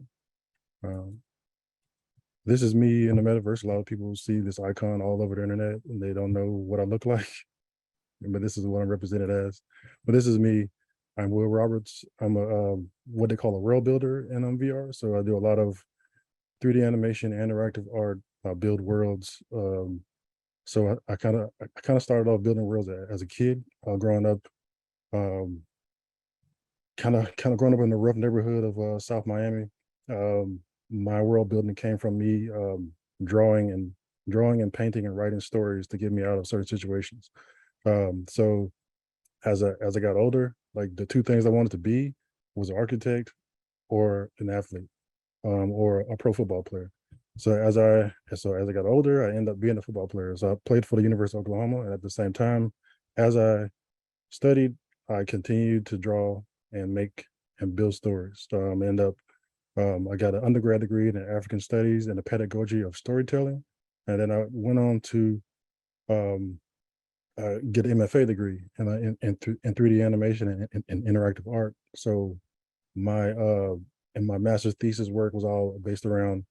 This is me in the metaverse. A lot of people see this icon all over the internet and they don't know what I look like, but this is what I'm represented as. But this is me. I'm Will Roberts. I'm a what they call a world builder in VR. So I do a lot of 3D animation, interactive art, build worlds. So I kind of started off building worlds as a kid, growing up, kind of growing up in the rough neighborhood of South Miami. My world building came from me drawing and painting and writing stories to get me out of certain situations. So as I got older, like the two things I wanted to be was an architect or an athlete, or a pro football player. So as I got older, I ended up being a football player. So I played for the University of Oklahoma, and at the same time, as I studied, I continued to draw and make and build stories. I got an undergrad degree in African Studies and the pedagogy of storytelling, and then I went on to get an MFA degree in 3D animation and interactive art. So my master's thesis work was all based around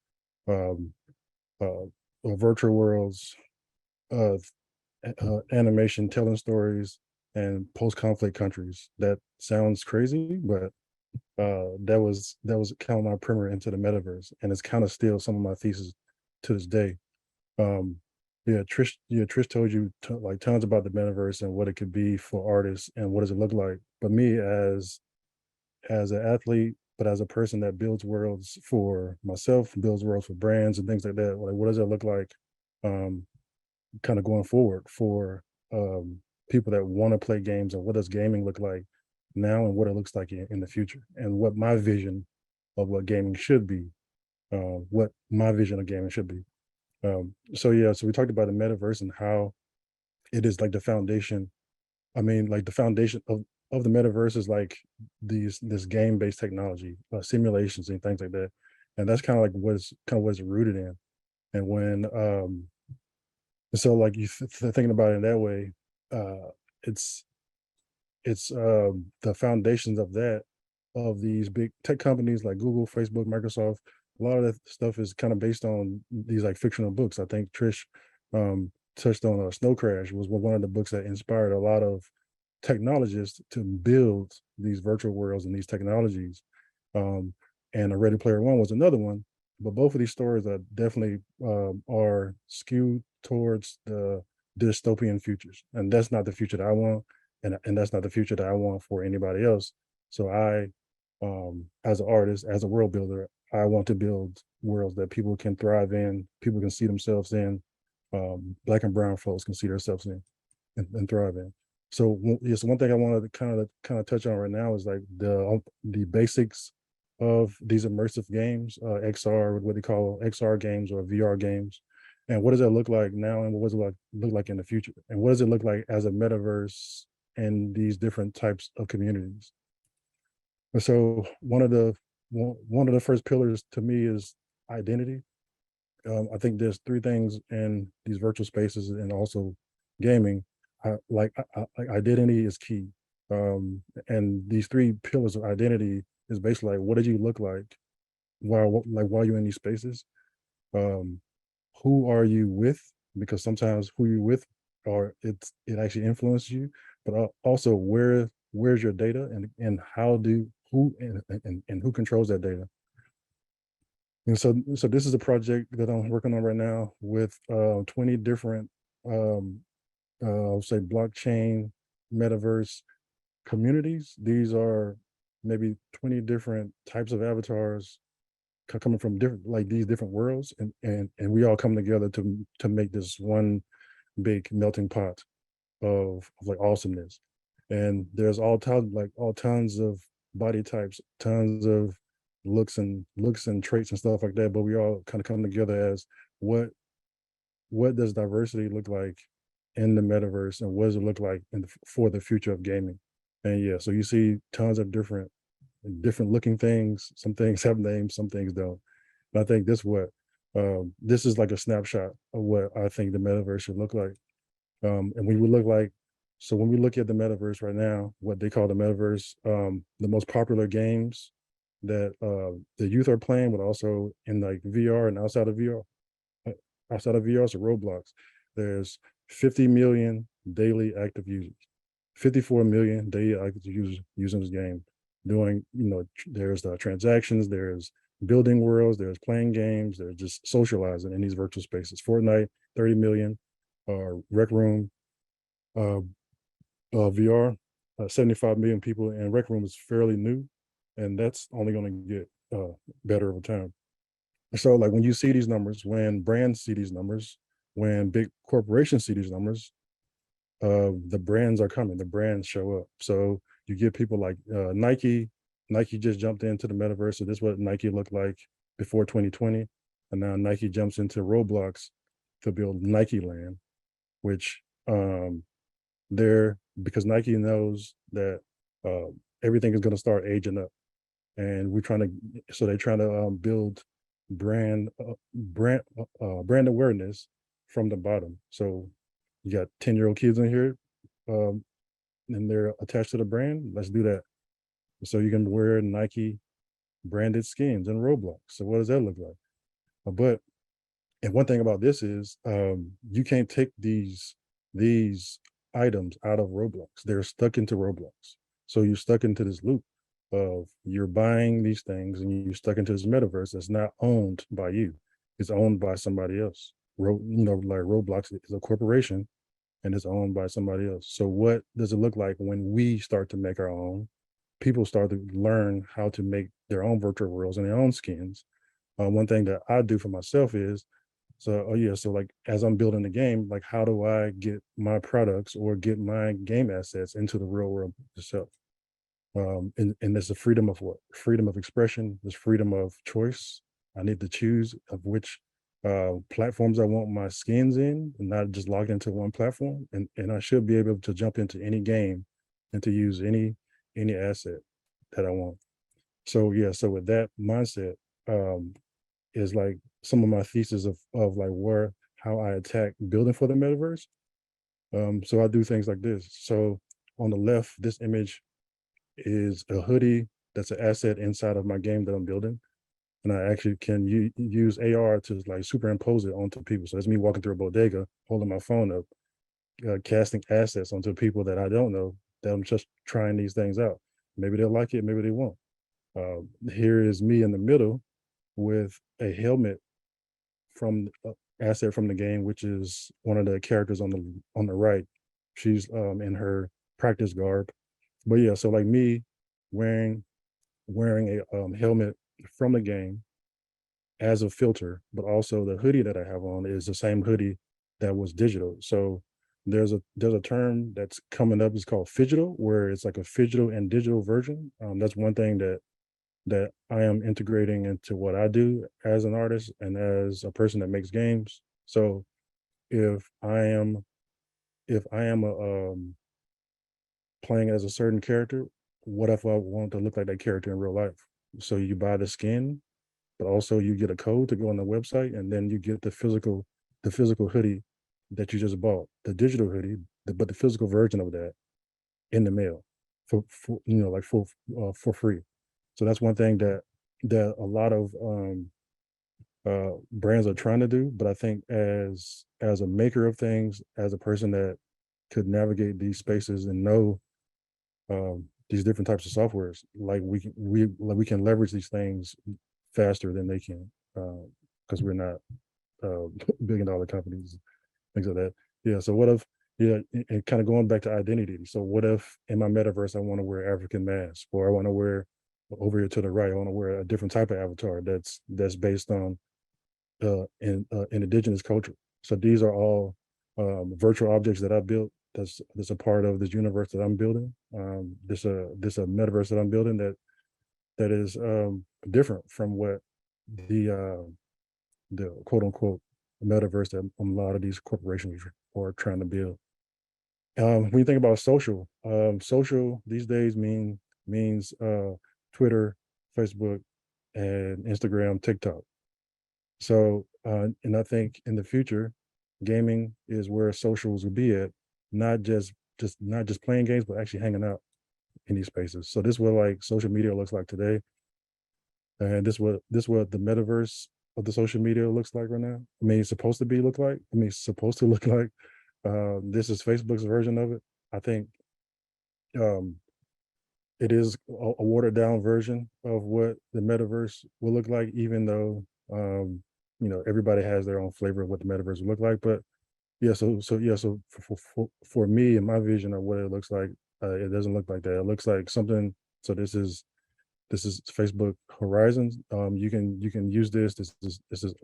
virtual worlds, animation, telling stories, and post-conflict countries. That sounds crazy, but that was kind of my primer into the metaverse, and it's kind of still some of my thesis to this day. Trish told you like tons about the metaverse and what it could be for artists and what does it look like. But me as an athlete, but as a person that builds worlds for myself, builds worlds for brands and things like that, like what does it look like kind of going forward for people that want to play games, and what does gaming look like now and what it looks like in the future, and what my vision of what gaming should be, what my vision of gaming should be. So we talked about the metaverse and how it is like the foundation. I mean, like the foundation of the metaverse is like this game-based technology, simulations and things like that. And that's kind of like what it's rooted in. And when so like you thinking about it in that way, it's the foundations of these big tech companies like Google, Facebook, Microsoft, a lot of that stuff is kind of based on these like fictional books. I think Trish touched on Snow Crash was one of the books that inspired a lot of technologists to build these virtual worlds and these technologies. And a Ready Player One was another one. But both of these stories are definitely are skewed towards the dystopian futures, and that's not the future that I want, and that's not the future that I want for anybody else. So I, as an artist, as a world builder, I want to build worlds that people can thrive in, people can see themselves in, Black and brown folks can see themselves in and thrive in. So yes, one thing I wanted to kind of touch on right now is like the basics of these immersive games, XR, what they call XR games or VR games, and what does that look like now, and what does it look like in the future, and what does it look like as a metaverse and these different types of communities. And so one of the first pillars to me is identity. I think there's three things in these virtual spaces and also gaming. Like identity is key, and these three pillars of identity is basically like, what did you look like while you're in these spaces? Who are you with? Because sometimes who you're with, or it actually influences you. But also where's your data, and how do who and who controls that data? And so this is a project that I'm working on right now with 20 different I'll say blockchain metaverse communities. These are maybe 20 different types of avatars coming from different, like these different worlds, and we all come together to make this one big melting pot of like awesomeness. And there's all tons of body types, tons of looks and traits and stuff like that, but we all kind of come together as what does diversity look like in the metaverse, and what does it look like for the future of gaming? And yeah, so you see tons of different looking things. Some things have names, some things don't. But I think this is like a snapshot of what I think the metaverse should look like. And we would look like, so when we look at the metaverse right now, what they call the metaverse, the most popular games that the youth are playing, but also in like VR and outside of VR, so Roblox, there's 50 million daily active users, 54 million daily active users using this game. Doing, there's transactions, there's building worlds, there's playing games, there's just socializing in these virtual spaces. Fortnite, 30 million, Rec Room, VR, 75 million people, and Rec Room is fairly new, and that's only going to get better over time. So like when you see these numbers, when brands see these numbers, when big corporations see these numbers, the brands are coming, the brands show up. So you get people like Nike just jumped into the metaverse. So this is what Nike looked like before 2020. And now Nike jumps into Roblox to build Nike Land, which because Nike knows that everything is going to start aging up. And they're trying to build brand awareness from the bottom. So you got 10-year-old kids in here, and they're attached to the brand. Let's do that. So you can wear Nike branded skins in Roblox. So what does that look like? And one thing about this is you can't take these items out of Roblox. They're stuck into Roblox. So you're stuck into this loop of you're buying these things and you're stuck into this metaverse that's not owned by you. It's owned by somebody else. Like Roblox is a corporation and it's owned by somebody else. So what does it look like when we start to make our own? People start to learn how to make their own virtual worlds and their own skins. One thing that I do for myself is, so like as I'm building the game, like how do I get my products or get my game assets into the real world itself? And there's a freedom of what? Freedom of expression, there's freedom of choice. I need to choose of which platforms I want my skins in, and not just logged into one platform. And I should be able to jump into any game and to use any asset that I want. So yeah, so with that mindset, is like some of my thesis of like how I attack building for the metaverse. So I do things like this. So on the left, this image is a hoodie that's an asset inside of my game that I'm building. and I actually can use AR to like superimpose it onto people. So it's me walking through a bodega, holding my phone up, casting assets onto people that I don't know, that I'm just trying these things out. Maybe they'll like it, maybe they won't. Here is me in the middle with a helmet from asset from the game, which is one of the characters on the right. She's in her practice garb. But yeah, so like me wearing a helmet from the game as a filter, but also the hoodie that I have on is the same hoodie that was digital. So there's a term that's coming up. It's called phygital, where it's like a phygital and digital version. That's one thing that I am integrating into what I do as an artist and as a person that makes games. So if I am playing as a certain character, what if I want to look like that character in real life? So you buy the skin, but also you get a code to go on the website, and then you get the physical hoodie that you just bought, the digital hoodie, but the physical version of that in the mail for like for free. So that's one thing that a lot of brands are trying to do. But I think as a maker of things, as a person that could navigate these spaces and know these different types of softwares, like we can leverage these things faster than they can, because we're not billion-dollar companies, things like that. Yeah. So what if, yeah, and kind of going back to identity. So what if in my metaverse I want to wear African mask, or I want to wear over here to the right, I want to wear a different type of avatar that's based on in indigenous culture. So these are all virtual objects that I built. That's a part of this universe that I'm building. This a metaverse that I'm building that is different from what the quote unquote metaverse that a lot of these corporations are trying to build. When you think about social, social these days means Twitter, Facebook, and Instagram, TikTok. So, and I think in the future, gaming is where socials will be at, not just playing games, but actually hanging out in these spaces. So this is what like social media looks like today, and this what the metaverse of the social media looks like right now. I mean, it's supposed to be look like. I mean, it's supposed to look like. This is Facebook's version of it. I think um, it is a watered down version of what the metaverse will look like, even though everybody has their own flavor of what the metaverse will look like. But yeah, so for me and my vision of what it looks like, it doesn't look like that. It looks like something. So this is Facebook Horizons. You can use this. This is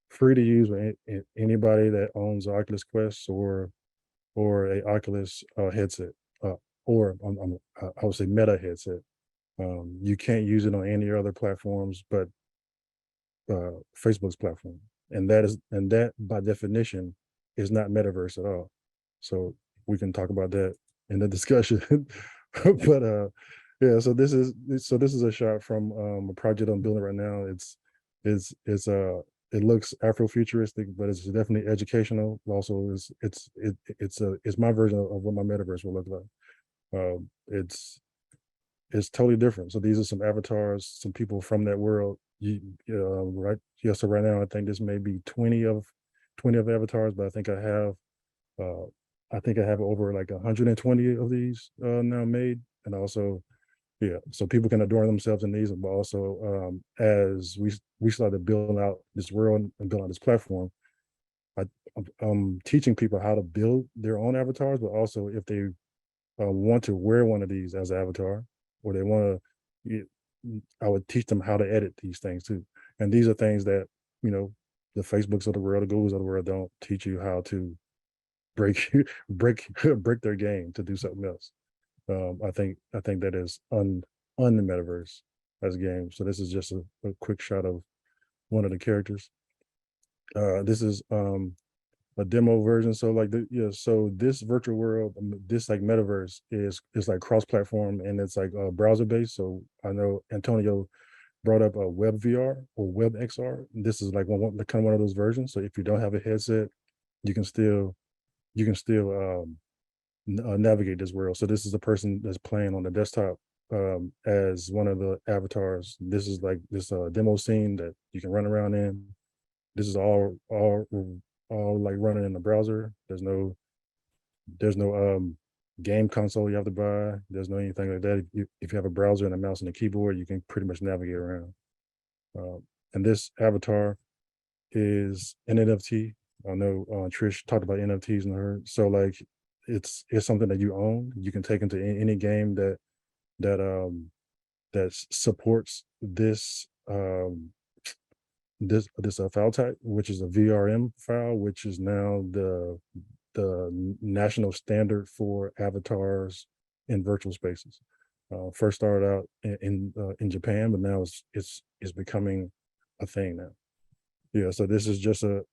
free to use with anybody that owns Oculus Quest or a Oculus headset, or I would say Meta headset. You can't use it on any other platforms but Facebook's platform, and that by definition is not metaverse at all. So we can talk about that in the discussion. But yeah, so this is a shot from a project I'm building right now. It looks Afrofuturistic, but it's definitely educational. Also, it's my version of what my metaverse will look like. It's totally different. So these are some avatars, some people from that world. Right? Yeah. So right now, I think this may be 20 of avatars, but I think I have over like 120 of these now made, and also, yeah. So people can adorn themselves in these, but also as we start to build out this world and build out this platform, I'm teaching people how to build their own avatars, but also if they want to wear one of these as an avatar, or they want to, I would teach them how to edit these things too. And these are things that, the Facebooks of the world, the Googles of the world don't teach you how to break break their game to do something else. I think that is on the metaverse as a game. So this is just a quick shot of one of the characters. This is a demo version. So like so this virtual world, this like metaverse is like cross-platform, and it's like browser based. So I know Antonio brought up a web VR or web XR. This is like one of those versions. So if you don't have a headset, you can still navigate this world. So this is a person that's playing on the desktop as one of the avatars. This is like this demo scene that you can run around in. This is all like running in the browser. There's no game console you have to buy. There's no anything like that. If you have a browser and a mouse and a keyboard, you can pretty much navigate around. And this avatar is an NFT. I know Trish talked about NFTs in her. So like it's something that you own. You can take into any game that supports this this file type, which is a VRM file, which is now the national standard for avatars in virtual spaces. First started out in Japan, but now it's becoming a thing now. Yeah, so this is just a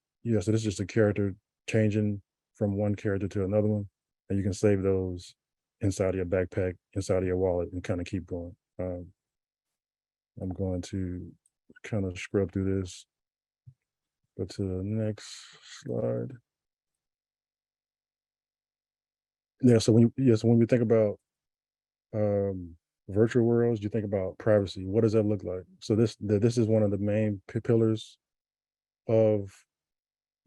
character changing from one character to another one, and you can save those inside of your backpack, inside of your wallet, and kind of keep going. I'm going to kind of scrub through this. Go to the next slide. Yeah, so when we think about virtual worlds, you think about privacy. What does that look like? So this is one of the main pillars of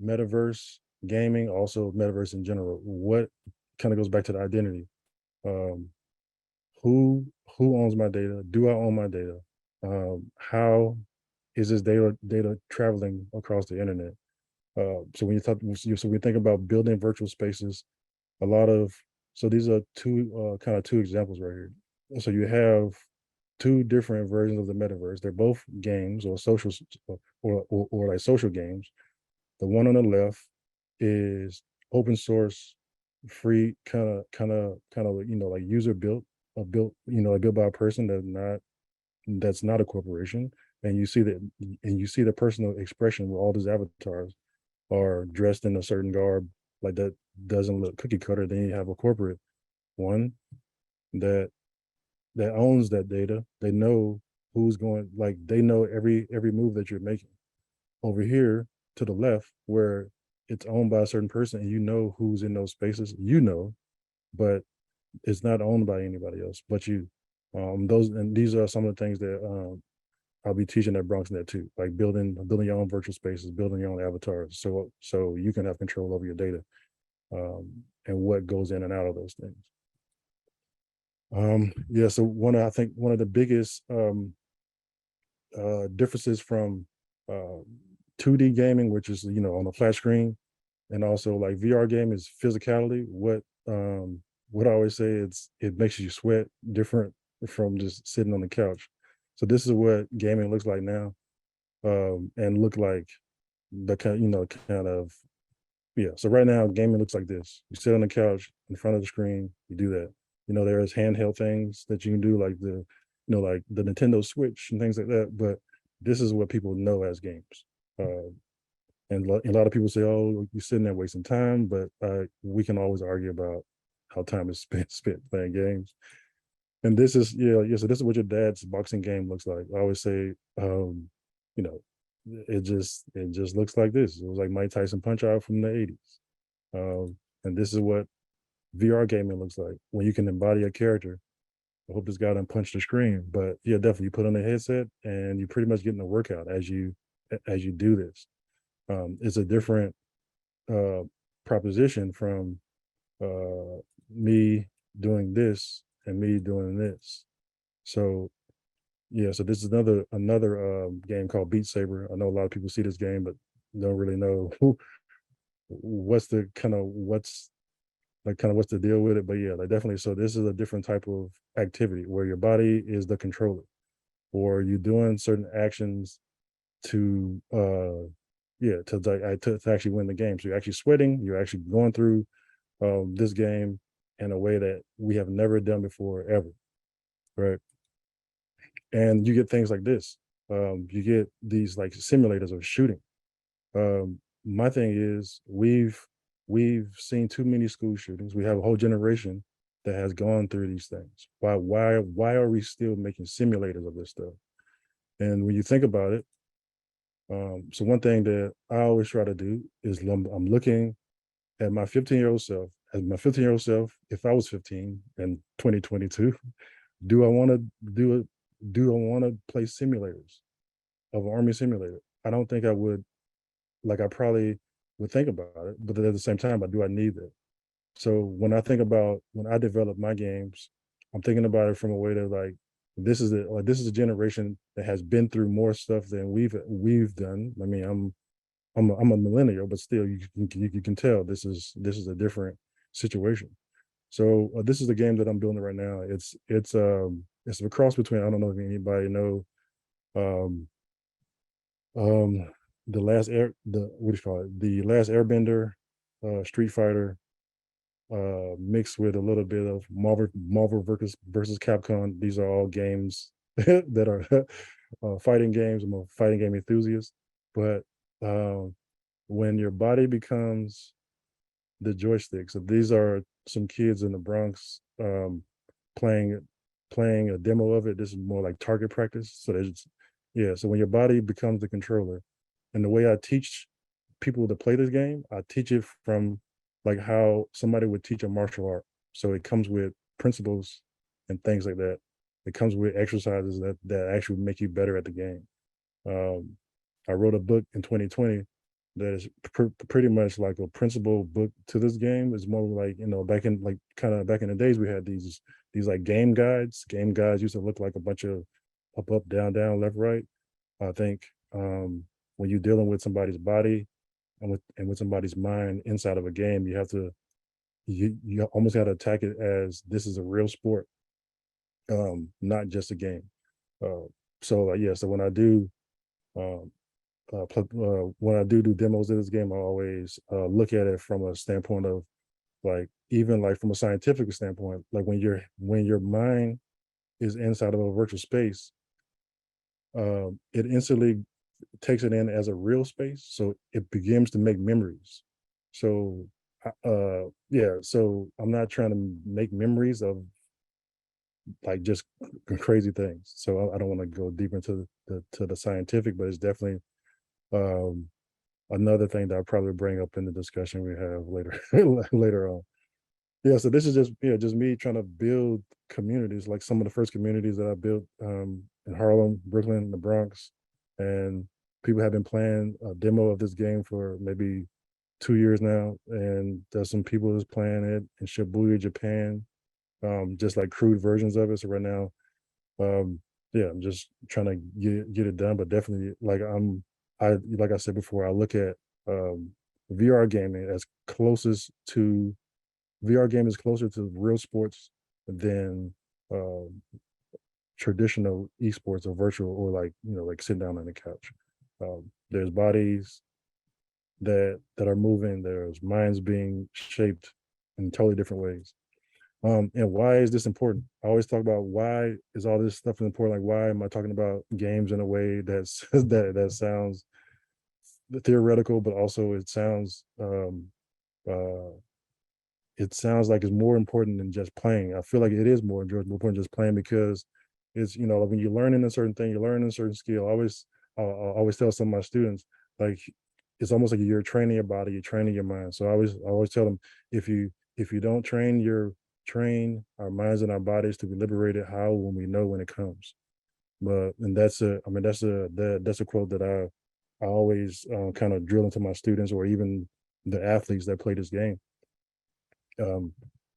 metaverse gaming, also metaverse in general. What kind of goes back to the identity. Who owns my data? Do I own my data? How is this data traveling across the internet? So when we think about building virtual spaces, so these are two examples right here. So you have two different versions of the metaverse. They're both games or social or like social games. The one on the left is open source, free, kind of like user built, built by a person that's not a corporation. And you see the personal expression where all these avatars are dressed in a certain garb, like that doesn't look cookie cutter. Then you have a corporate one that owns that data. They know who's going, like they know every move that you're making. Over here to the left, where it's owned by a certain person and you know who's in those spaces, but it's not owned by anybody else but you. These are some of the things that I'll be teaching at BronxNet too, like building your own virtual spaces, building your own avatars, so you can have control over your data and what goes in and out of those things. Yeah, so one of the biggest differences from 2D gaming, which is on a flat screen, and also like VR game is physicality. What I always say, it makes you sweat different from just sitting on the couch. So this is what gaming looks like now, and look like the kind of yeah. So right now gaming looks like this. You sit on the couch in front of the screen, you do that. There's handheld things that you can do, like like the Nintendo Switch and things like that. But this is what people know as games. And a lot of people say, "Oh, you're sitting there wasting time," but we can always argue about how time is spent playing games. And this is so this is what your dad's boxing game looks like. I always say, it just looks like this. It was like Mike Tyson Punch Out from the 80s. And this is what VR gaming looks like when you can embody a character. I hope this guy done punched the screen, but yeah, definitely you put on the headset and you're pretty much getting a workout as you do this. It's a different proposition from me doing this and me doing this. So yeah, so this is another game called Beat Saber. I know a lot of people see this game, but don't really know what's the deal with it. But yeah, like definitely. So this is a different type of activity where your body is the controller, or you're doing certain actions to actually win the game. So you're actually sweating. You're actually going through this game in a way that we have never done before ever, right? And you get things like this. You get these like simulators of shooting. My thing is we've seen too many school shootings. We have a whole generation that has gone through these things. Why are we still making simulators of this stuff? And when you think about it, so one thing that I always try to do is I'm looking at my 15-year-old self. As my 15-year-old self, if I was 15 in 2022, do I want to do it? Do I want to play simulators of an army simulator? I don't think I would. Like I probably would think about it, but at the same time, do I need it? So when I think about when I develop my games, I'm thinking about it from a way that like this is a generation that has been through more stuff than we've done. I mean, I'm a millennial, but still you can tell this is a different situation. So this is the game that I'm building right now. It's a cross between, I don't know if anybody know um the last air the what do you call it, the last Airbender, Street Fighter, mixed with a little bit of Marvel versus Capcom. These are all games that are fighting games. I'm a fighting game enthusiast, but um, when your body becomes the joystick, so these are some kids in the Bronx playing playing a demo of it. This is more like target practice. So there's yeah. So when your body becomes the controller, and the way I teach people to play this game, I teach it from like how somebody would teach a martial art. So it comes with principles and things like that. It comes with exercises that actually make you better at the game. Um, I wrote a book in 2020 that is pretty much like a principle book to this game. It's more like, you know, back in like kind of back in the days we had these like game guides. Game guides used to look like a bunch of up, down, down, left, right. I think when you're dealing with somebody's body and with somebody's mind inside of a game, you have to you almost got to attack it as this is a real sport, not just a game. Uh, so yeah, so um, when I do demos of this game, I always look at it from a standpoint of like even like from a scientific standpoint, like when your mind is inside of a virtual space, it instantly takes it in as a real space, so it begins to make memories. So yeah, so I'm not trying to make memories of like just crazy things. So I don't want to go deep into the scientific, but it's definitely um another thing that I'll probably bring up in the discussion we have later later on. Yeah, so this is just just me trying to build communities, like some of the first communities that I built in Harlem, Brooklyn, the Bronx, and people have been playing a demo of this game for maybe 2 years now, and there's some people that's playing it in Shibuya, Japan, just like crude versions of it. So right now, yeah, I'm just trying to get it done, but definitely like I said before, I look at VR gaming as closest to VR game is closer to real sports than traditional esports or virtual or like like sitting down on the couch. There's bodies that are moving. There's minds being shaped in totally different ways. And why is this important? I always talk about why is all this stuff important. Like why am I talking about games in a way that's that sounds theoretical, but also uh, it sounds like it's more important than just playing. I feel like it is more important than just playing because it's like when you're learning a certain thing, you're learning a certain skill. I always tell some of my students like it's almost like you're training your body, you're training your mind. So I always tell them if you don't train our minds and our bodies to be liberated, how when we know when it comes. But and that's a quote that I always kind of drill into my students or even the athletes that play this game. um,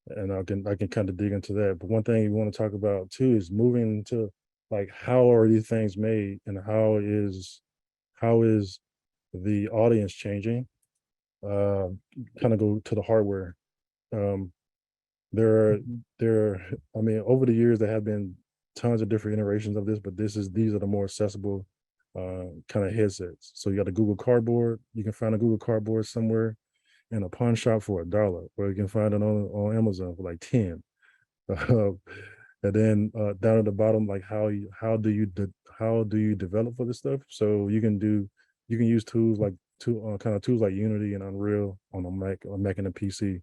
and I can kind of dig into that. But one thing you want to talk about too is moving to like how are these things made and how is the audience changing? Uh, kind of go to the hardware. Um, there are I mean, over the years there have been tons of different iterations of this, but these are the more accessible kind of headsets. So you got a Google Cardboard. You can find a Google Cardboard somewhere in a pawn shop for $1, or you can find it on Amazon for like 10. And then down at the bottom, like how do you develop for this stuff? So you can use tools like kind of tools like Unity and Unreal on a Mac and a PC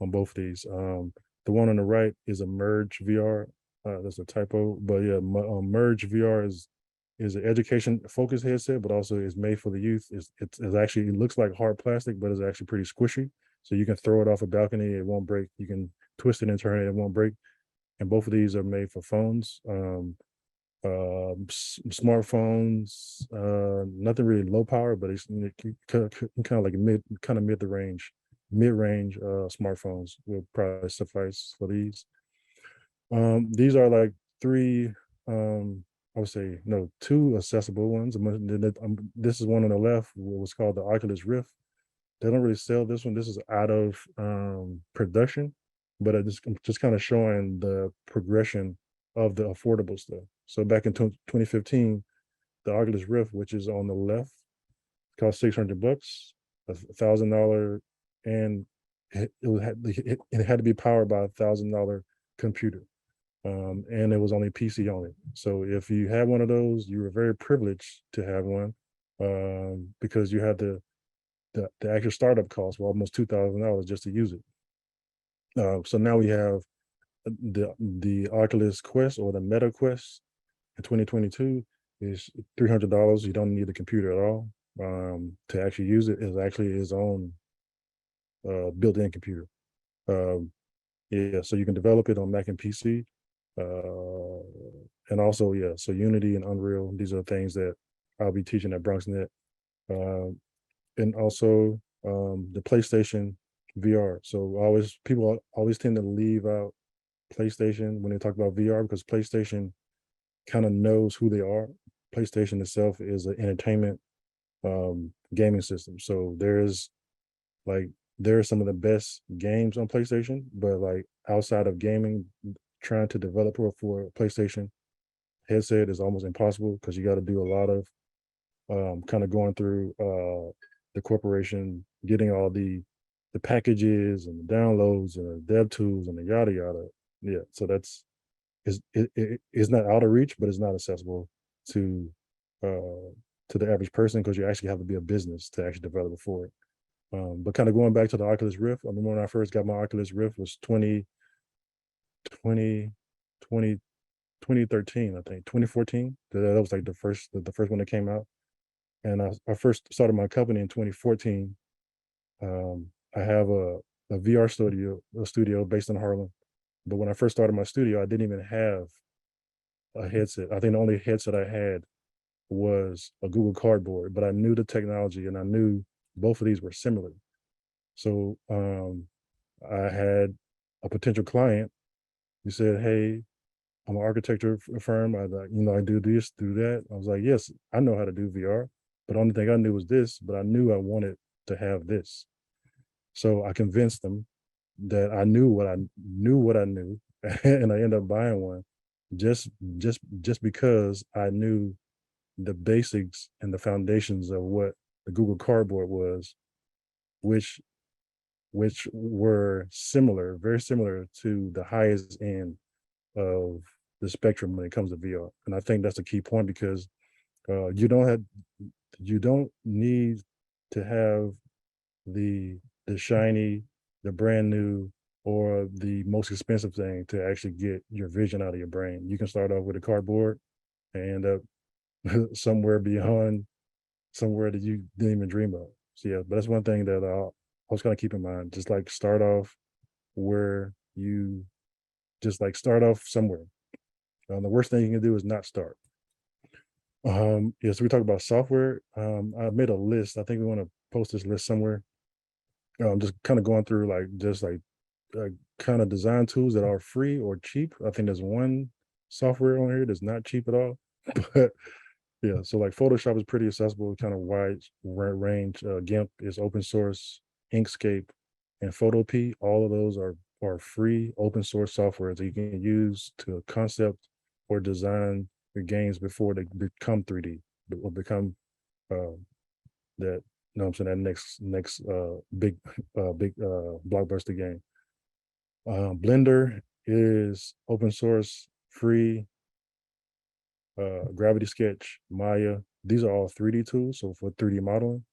on both these. The one on the right is a Merge VR. That's a typo, but yeah, Merge VR is an education focused headset, but also is made for the youth. It's actually, it looks like hard plastic, but it's actually pretty squishy. So you can throw it off a balcony, it won't break. You can twist it and turn it, it won't break. and both of these are made for phones. Smartphones, nothing really low power, but it's kind of like mid-range smartphones will probably suffice for these. These are like three, I would say, no, two accessible ones. This is one on the left, what was called the Oculus Rift. They don't really sell this one. This is out of production, but I'm just kind of showing the progression of the affordable stuff. So back in 2015, the Oculus Rift, which is on the left, cost $600, $1,000, and it had to be powered by $1,000 computer. And it was only PC on it. So if you had one of those, you were very privileged to have one, because you had the actual startup cost were almost $2,000 just to use it. So now we have the Oculus Quest, or the Meta Quest, in 2022 is $300. You don't need a computer at all to actually use it. It's actually its own built-in computer. Yeah, so you can develop it on Mac and PC. And also, yeah, so Unity and Unreal, these are things that I'll be teaching at BronxNet. And also the PlayStation VR. So people always tend to leave out PlayStation when they talk about VR, because PlayStation kind of knows who they are. PlayStation itself is an entertainment gaming system. So there are some of the best games on PlayStation, but like outside of gaming, trying to develop for a PlayStation headset is almost impossible, because you got to do a lot of kind of going through the corporation, getting all the packages and the downloads and the dev tools and the yada yada. Yeah, so it's not out of reach, but it's not accessible to the average person, because you actually have to be a business to actually develop it for it. But kind of going back to the Oculus Rift, I remember when I first got my Oculus Rift was 2013, I think, 2014. That was like the first one that came out. And I first started my company in 2014. I have a VR studio based in Harlem. But when I first started my studio, I didn't even have a headset. I think the only headset I had was a Google Cardboard, but I knew the technology and I knew both of these were similar. So I had a potential client who said, "Hey, I'm an architecture firm. I do this, do that." I was like, "Yes, I know how to do VR, but the only thing I knew was this, but I knew I wanted to have this." So I convinced them that I knew what I knew, and I ended up buying one just because I knew the basics and the foundations of what the Google Cardboard was, which were similar, very similar to the highest end of the spectrum when it comes to VR. And I think that's a key point, because you don't need to have the shiny, the brand new, or the most expensive thing to actually get your vision out of your brain. You can start off with a cardboard and end up somewhere beyond somewhere that you didn't even dream of. So yeah, but that's one thing that I was kind of keep in mind. Just like start off where you just like start off somewhere. The worst thing you can do is not start. Yeah, so we talk about software. I made a list. I think we want to post this list somewhere. Just kind of going through kind of design tools that are free or cheap. I think there's one software on here that's not cheap at all. But yeah, so like Photoshop is pretty accessible, kind of wide range. GIMP is open source. Inkscape and Photopea, all of those are free open source software that you can use to concept or design your games before they become 3D or become that, you know what I'm saying, that next big blockbuster game. Blender is open source, free. Gravity Sketch, Maya, these are all 3D tools, so for 3D modeling.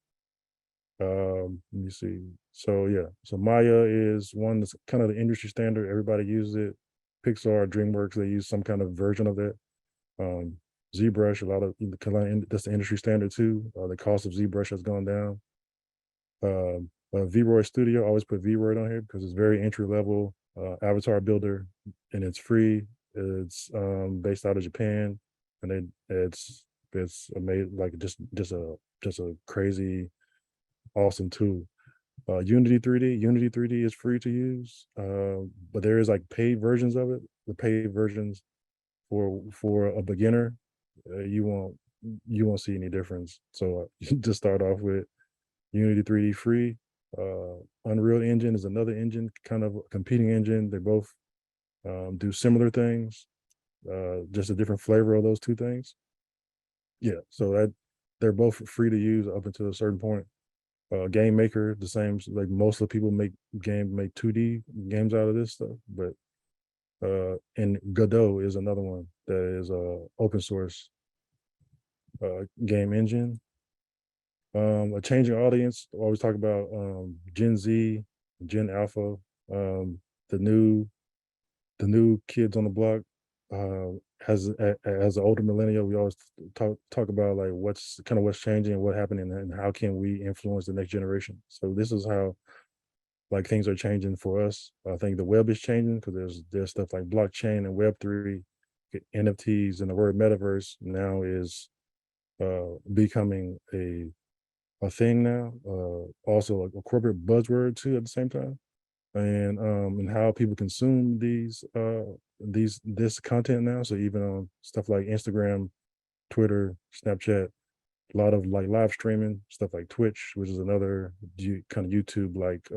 Let me see. So yeah, so Maya is one that's kind of the industry standard. Everybody uses it. Pixar, DreamWorks, they use some kind of version of that. ZBrush, that's the industry standard too. The cost of ZBrush has gone down. VRoid Studio, always put VRoid on here because it's very entry level. avatar builder, and it's free. It's based out of Japan, and it's amazing, like just a crazy awesome tool. Unity 3D is free to use, but there is like paid versions of it. The paid versions for a beginner, you won't see any difference. So just start off with Unity 3D free. Unreal Engine is another engine, kind of a competing engine. They both do similar things, just a different flavor of those two things. Yeah, so that they're both free to use up until a certain point. Game Maker, the same, like most of the people make 2D games out of this stuff, but and Godot is another one that is open source game engine. A changing audience, always talk about Gen Z, Gen Alpha, the new kids on the block. As an older millennial, we always talk about like what's changing and what happening and how can we influence the next generation. So this is how like things are changing for us. I think the web is changing because there's stuff like blockchain and Web3, NFTs, and the word metaverse now is becoming a thing now. Also like a corporate buzzword too at the same time. And how people consume this content now. So even on stuff like Instagram, Twitter, Snapchat, a lot of like live streaming, stuff like Twitch, which is another kind of YouTube like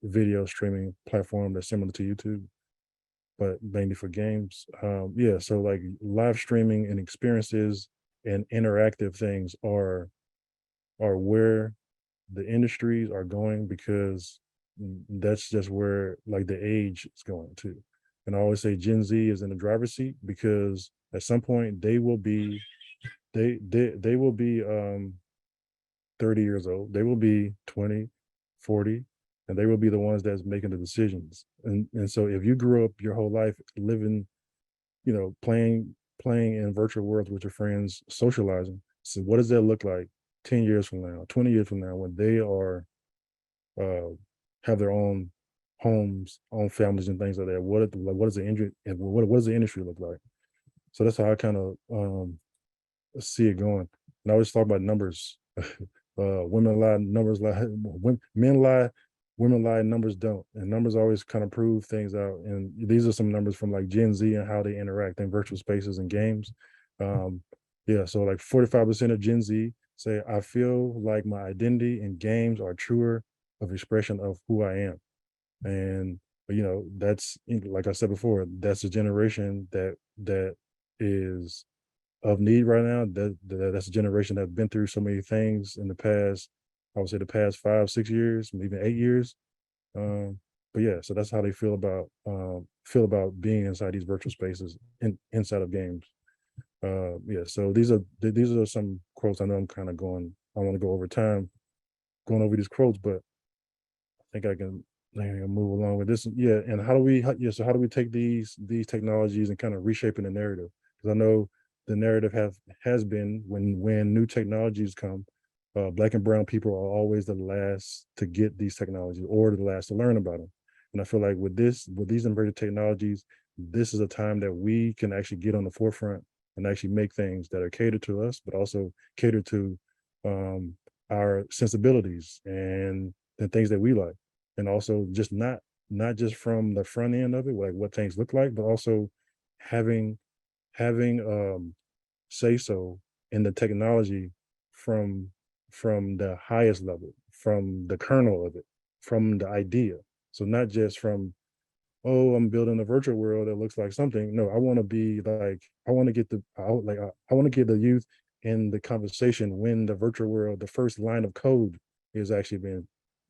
video streaming platform that's similar to YouTube, but mainly for games. Yeah, so like live streaming and experiences and interactive things are where the industries are going, because that's just where like the age is going to. And I always say Gen Z is in the driver's seat because at some point they will be 30 years old, they will be 20, 40, and they will be the ones that's making the decisions. And so if you grew up your whole life living, playing in virtual worlds with your friends, socializing, so what does that look like 10 years from now, 20 years from now, when they are have their own homes, own families, and things like that? What does the industry look like? So that's how I kind of see it going. And I always talk about numbers. Women lie, numbers lie. Men lie, women lie, numbers don't. And numbers always kind of prove things out. And these are some numbers from like Gen Z and how they interact in virtual spaces and games. Yeah, so like 45% of Gen Z say, I feel like my identity in games are truer of expression of who I am. And that's, like I said before, that's a generation that is of need right now. That's a generation that's been through so many things in the past, I would say the past 5-6 years, maybe 8 years. But yeah, so that's how they feel about being inside these virtual spaces inside of games. Yeah, so these are some quotes. I know I'm kind of I want to go over time going over these quotes, but I think I can move along with this. Yeah, and how do we take these technologies and kind of reshaping the narrative? Because I know the narrative has been when new technologies come, Black and brown people are always the last to get these technologies or the last to learn about them. And I feel like with these emerging technologies, this is a time that we can actually get on the forefront and actually make things that are catered to us, but also cater to our sensibilities and the things that we like. And also just not just from the front end of it, like what things look like, but also having say so in the technology from the highest level, from the kernel of it, from the idea. So not just from, oh, I'm building a virtual world that looks like something. No, I want to be like, I want to get the youth in the conversation when the virtual world, the first line of code is actually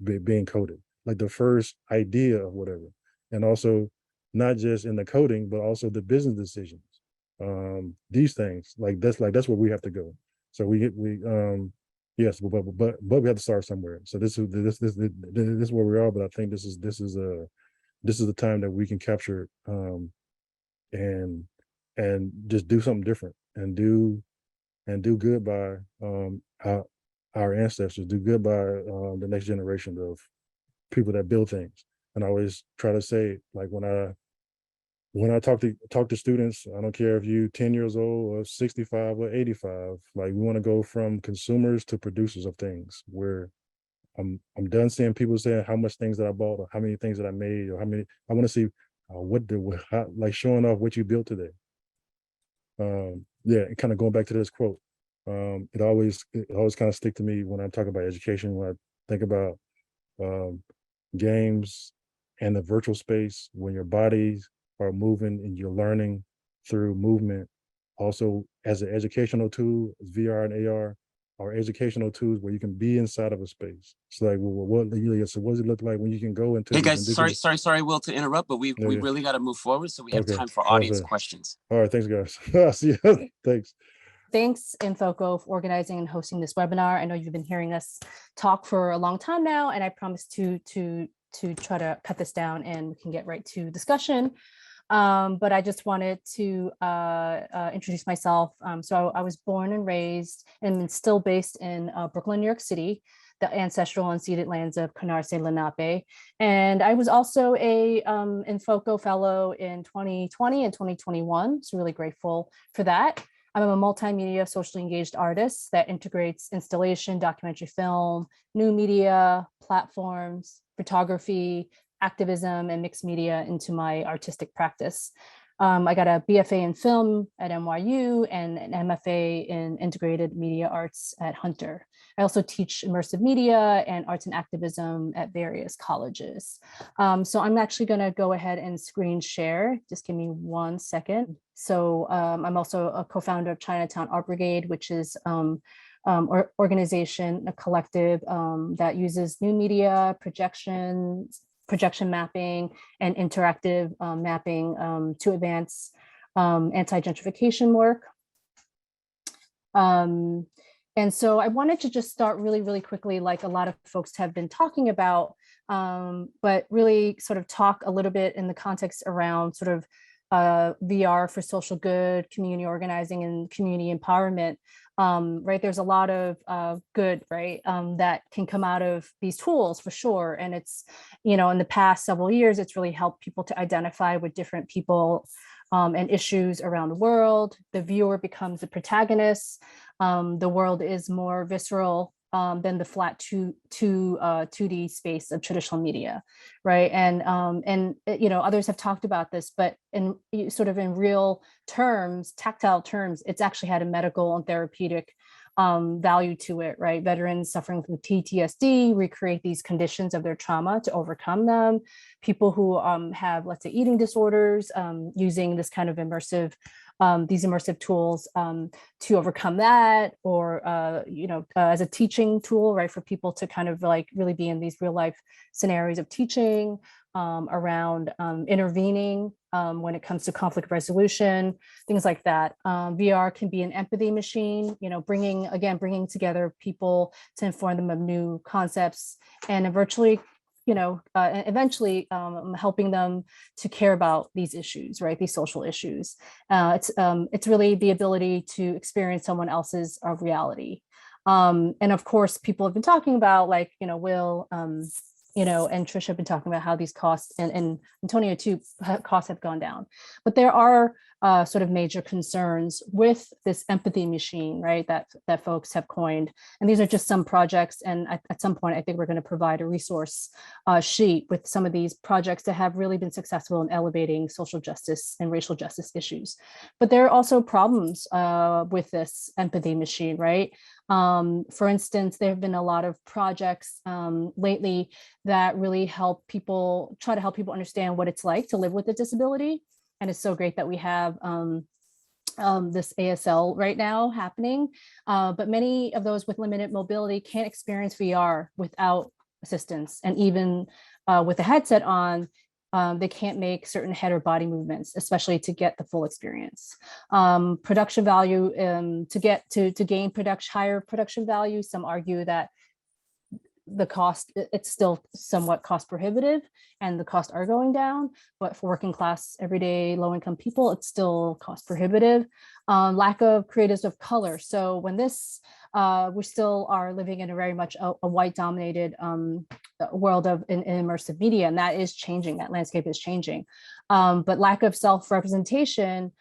being coded, like the first idea of whatever. And also not just in the coding, but also the business decisions. These things, that's where we have to go. So yes, but we have to start somewhere. So this is where we are. But I think this is the time that we can capture and just do something different and do good by our ancestors, do good by the next generation of people that build things. And I always try to say, like, when I talk to students, I don't care if you 10 years old or 65 or 85, like, we want to go from consumers to producers of things, where I'm done seeing people saying how much things that I bought or how many things that I made or how many. I want to see like showing off what you built today. Yeah, and kind of going back to this quote, it always kind of stick to me when I talk about education, when I think about games and the virtual space, when your bodies are moving and you're learning through movement. Also, as an educational tool, VR and AR are educational tools where you can be inside of a space. It's like, well, what does it look like when you can go into Hey these guys, individual... sorry, Will, to interrupt, but we Yeah. really got to move forward, so we have Okay. time for audience Okay. questions. All right, thanks, guys. See you. Thanks. Thanks, Infoco, for organizing and hosting this webinar. I know you've been hearing us talk for a long time now, and I promise to try to cut this down and we can get right to discussion. But I just wanted to introduce myself. So I was born and raised and still based in Brooklyn, New York City, the ancestral unceded lands of Canarsie Lenape. And I was also a Infoco fellow in 2020 and 2021. So really grateful for that. I'm a multimedia socially engaged artist that integrates installation, documentary film, new media, platforms, photography, activism, and mixed media into my artistic practice. I got a BFA in film at NYU and an MFA in integrated media arts at Hunter. I also teach immersive media and arts and activism at various colleges. So I'm actually going to go ahead and screen share. Just give me 1 second. So I'm also a co-founder of Chinatown Art Brigade, which is organization, a collective that uses new media, projection mapping, and interactive mapping to advance anti-gentrification work. And so I wanted to just start really quickly, like a lot of folks have been talking about, but really sort of talk a little bit in the context around sort of VR for social good, community organizing, and community empowerment. Right, there's a lot of good, right, that can come out of these tools for sure. And it's, in the past several years, it's really helped people to identify with different people and issues around the world. The viewer becomes the protagonist. The world is more visceral than the flat 2D space of traditional media, right? And others have talked about this, but in sort of in real terms, tactile terms, it's actually had a medical and therapeutic value to it, right? Veterans suffering from PTSD recreate these conditions of their trauma to overcome them. People who have, let's say, eating disorders, using this kind of immersive these immersive tools to overcome that, or as a teaching tool, right, for people to kind of like really be in these real life scenarios of teaching around intervening when it comes to conflict resolution, things like that. VR can be an empathy machine, bringing together people to inform them of new concepts, and eventually helping them to care about these issues, right? These social issues. It's really the ability to experience someone else's reality. And of course, people have been talking about, like, Will, and Trish have been talking about how these costs, and Antonio too, costs have gone down. But there are sort of major concerns with this empathy machine, right, that folks have coined. And these are just some projects. And at some point, I think we're going to provide a resource sheet with some of these projects that have really been successful in elevating social justice and racial justice issues. But there are also problems with this empathy machine, right? For instance, there have been a lot of projects lately that really try to help people understand what it's like to live with a disability. And it's so great that we have this ASL right now happening. But many of those with limited mobility can't experience VR without assistance. And even with a headset on, they can't make certain head or body movements, especially to get the full experience. Production value, to gain higher production value, some argue that the cost, it's still somewhat cost prohibitive, and the costs are going down, but for working class, everyday, low income people, it's still cost prohibitive. Lack of creatives of color. So when this we still are living in a very much a white dominated world of in immersive media, and that is changing. That landscape is changing, but lack of self-representation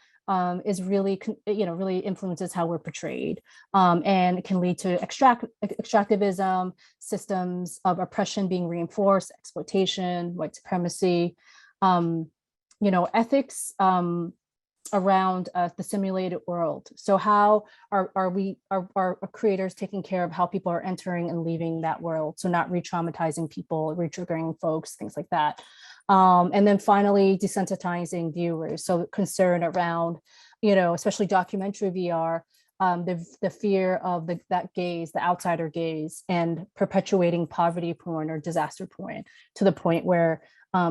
is really, really influences how we're portrayed, and it can lead to extractivism, systems of oppression being reinforced, exploitation, white supremacy, ethics around the simulated world. So how are creators taking care of how people are entering and leaving that world? So not re-traumatizing people, re-triggering folks, things like that. And then finally, desensitizing viewers. So concern around, especially documentary VR, the fear of that gaze, the outsider gaze, and perpetuating poverty porn or disaster porn to the point where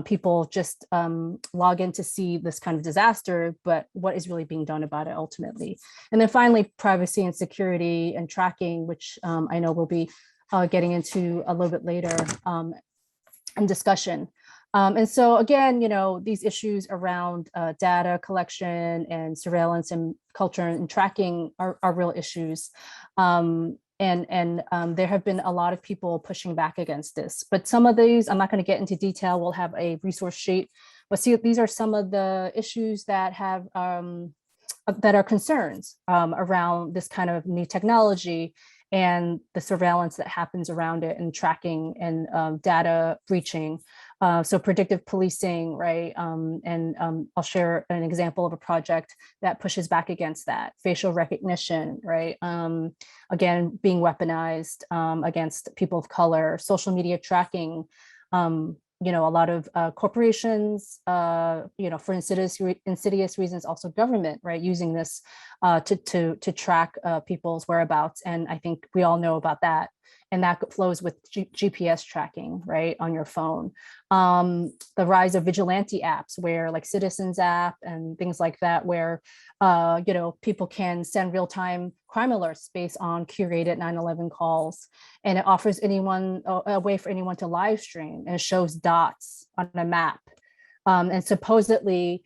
people just log in to see this kind of disaster, but what is really being done about it ultimately. And then finally, privacy and security and tracking, which I know we'll be getting into a little bit later in discussion. And so again, these issues around data collection and surveillance and culture and tracking are real issues. And there have been a lot of people pushing back against this, but some of these, I'm not going to get into detail. We'll have a resource sheet, but see, these are some of the issues that have that are concerns around this kind of new technology and the surveillance that happens around it, and tracking and data breaching. So predictive policing, right? And I'll share an example of a project that pushes back against that. Facial recognition, right? Again, being weaponized against people of color. Social media tracking, a lot of corporations, for insidious reasons, also government, right, using this to track people's whereabouts. And I think we all know about that. And that flows with GPS tracking, right, on your phone. The rise of vigilante apps, where like Citizens app and things like that, where people can send real-time crime alerts based on curated 9/11 calls, and it offers anyone a way for anyone to live stream, and it shows dots on a map. And supposedly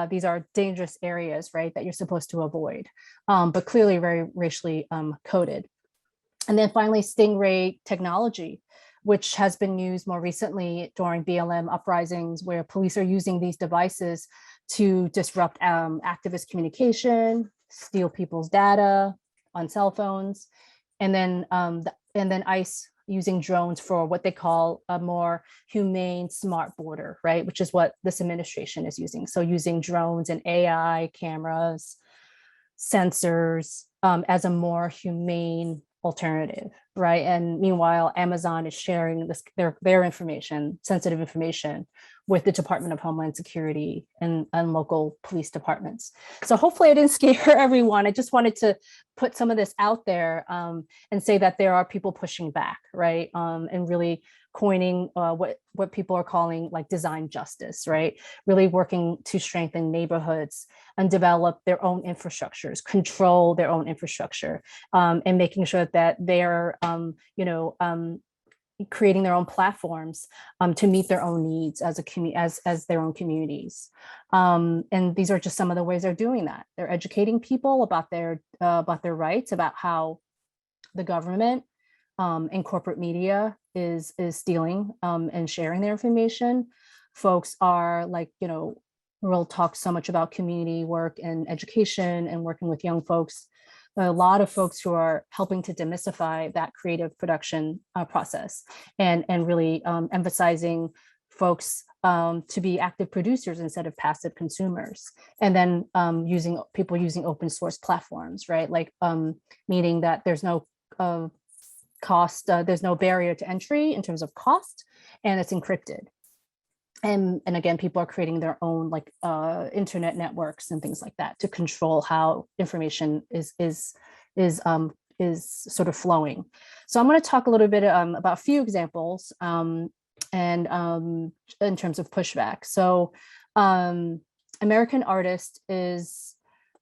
these are dangerous areas, right, that you're supposed to avoid, but clearly very racially coded. And then finally, stingray technology, which has been used more recently during BLM uprisings, where police are using these devices to disrupt activist communication, steal people's data on cell phones, and then ICE using drones for what they call a more humane smart border, right? Which is what this administration is using. So using drones and AI cameras, sensors as a more humane alternative, right? And meanwhile, Amazon is sharing their information, sensitive information, with the Department of Homeland Security and local police departments. So hopefully I didn't scare everyone. I just wanted to put some of this out there and say that there are people pushing back, right? And really coining what people are calling like design justice, right? Really working to strengthen neighborhoods and develop their own infrastructures, control their own infrastructure, and making sure that they're, creating their own platforms to meet their own needs as as their own communities. And these are just some of the ways they're doing that. They're educating people about their rights, about how the government and corporate media is stealing and sharing their information. Folks are like, we'll talk so much about community work and education and working with young folks. A lot of folks who are helping to demystify that creative production process and really emphasizing folks to be active producers instead of passive consumers. And then people using open source platforms, right? Like meaning that there's no cost, there's no barrier to entry in terms of cost, and it's encrypted. And again, people are creating their own like internet networks and things like that to control how information is sort of flowing. So I'm going to talk a little bit about a few examples and in terms of pushback. So American Artist is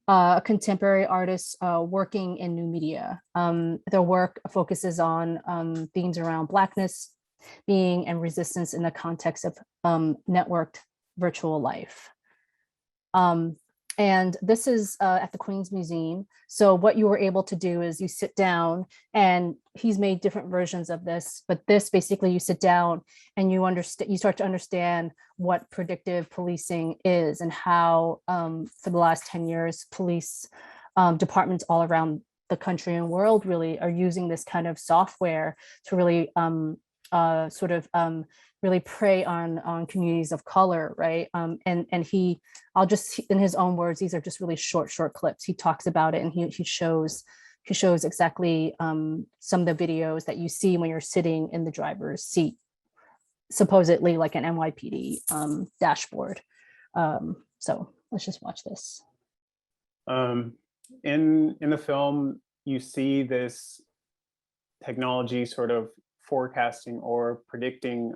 a contemporary artist working in new media. Their work focuses on themes around Blackness, being, and resistance in the context of networked virtual life. and this is at the Queen's Museum. So what you were able to do is you sit down, and he's made different versions of this, but this basically you sit down and you start to understand what predictive policing is, and how for the last 10 years, police departments all around the country and world really are using this kind of software to really really prey on communities of color, right? And I'll just, in his own words, these are just really short clips. He talks about it, and he shows exactly some of the videos that you see when you're sitting in the driver's seat, supposedly like an NYPD dashboard. So let's just watch this. In the film, you see this technology sort of forecasting or predicting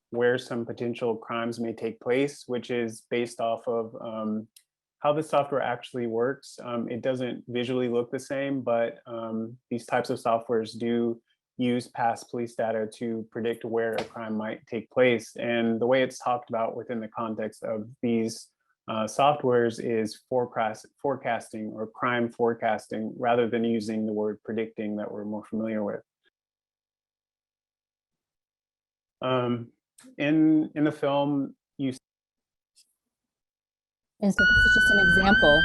where some potential crimes may take place, which is based off of how the software actually works. It doesn't visually look the same, but these types of softwares do use past police data to predict where a crime might take place. And the way it's talked about within the context of these softwares is forecasting or crime forecasting, rather than using the word predicting that we're more familiar with. In the film, And so this is just an example.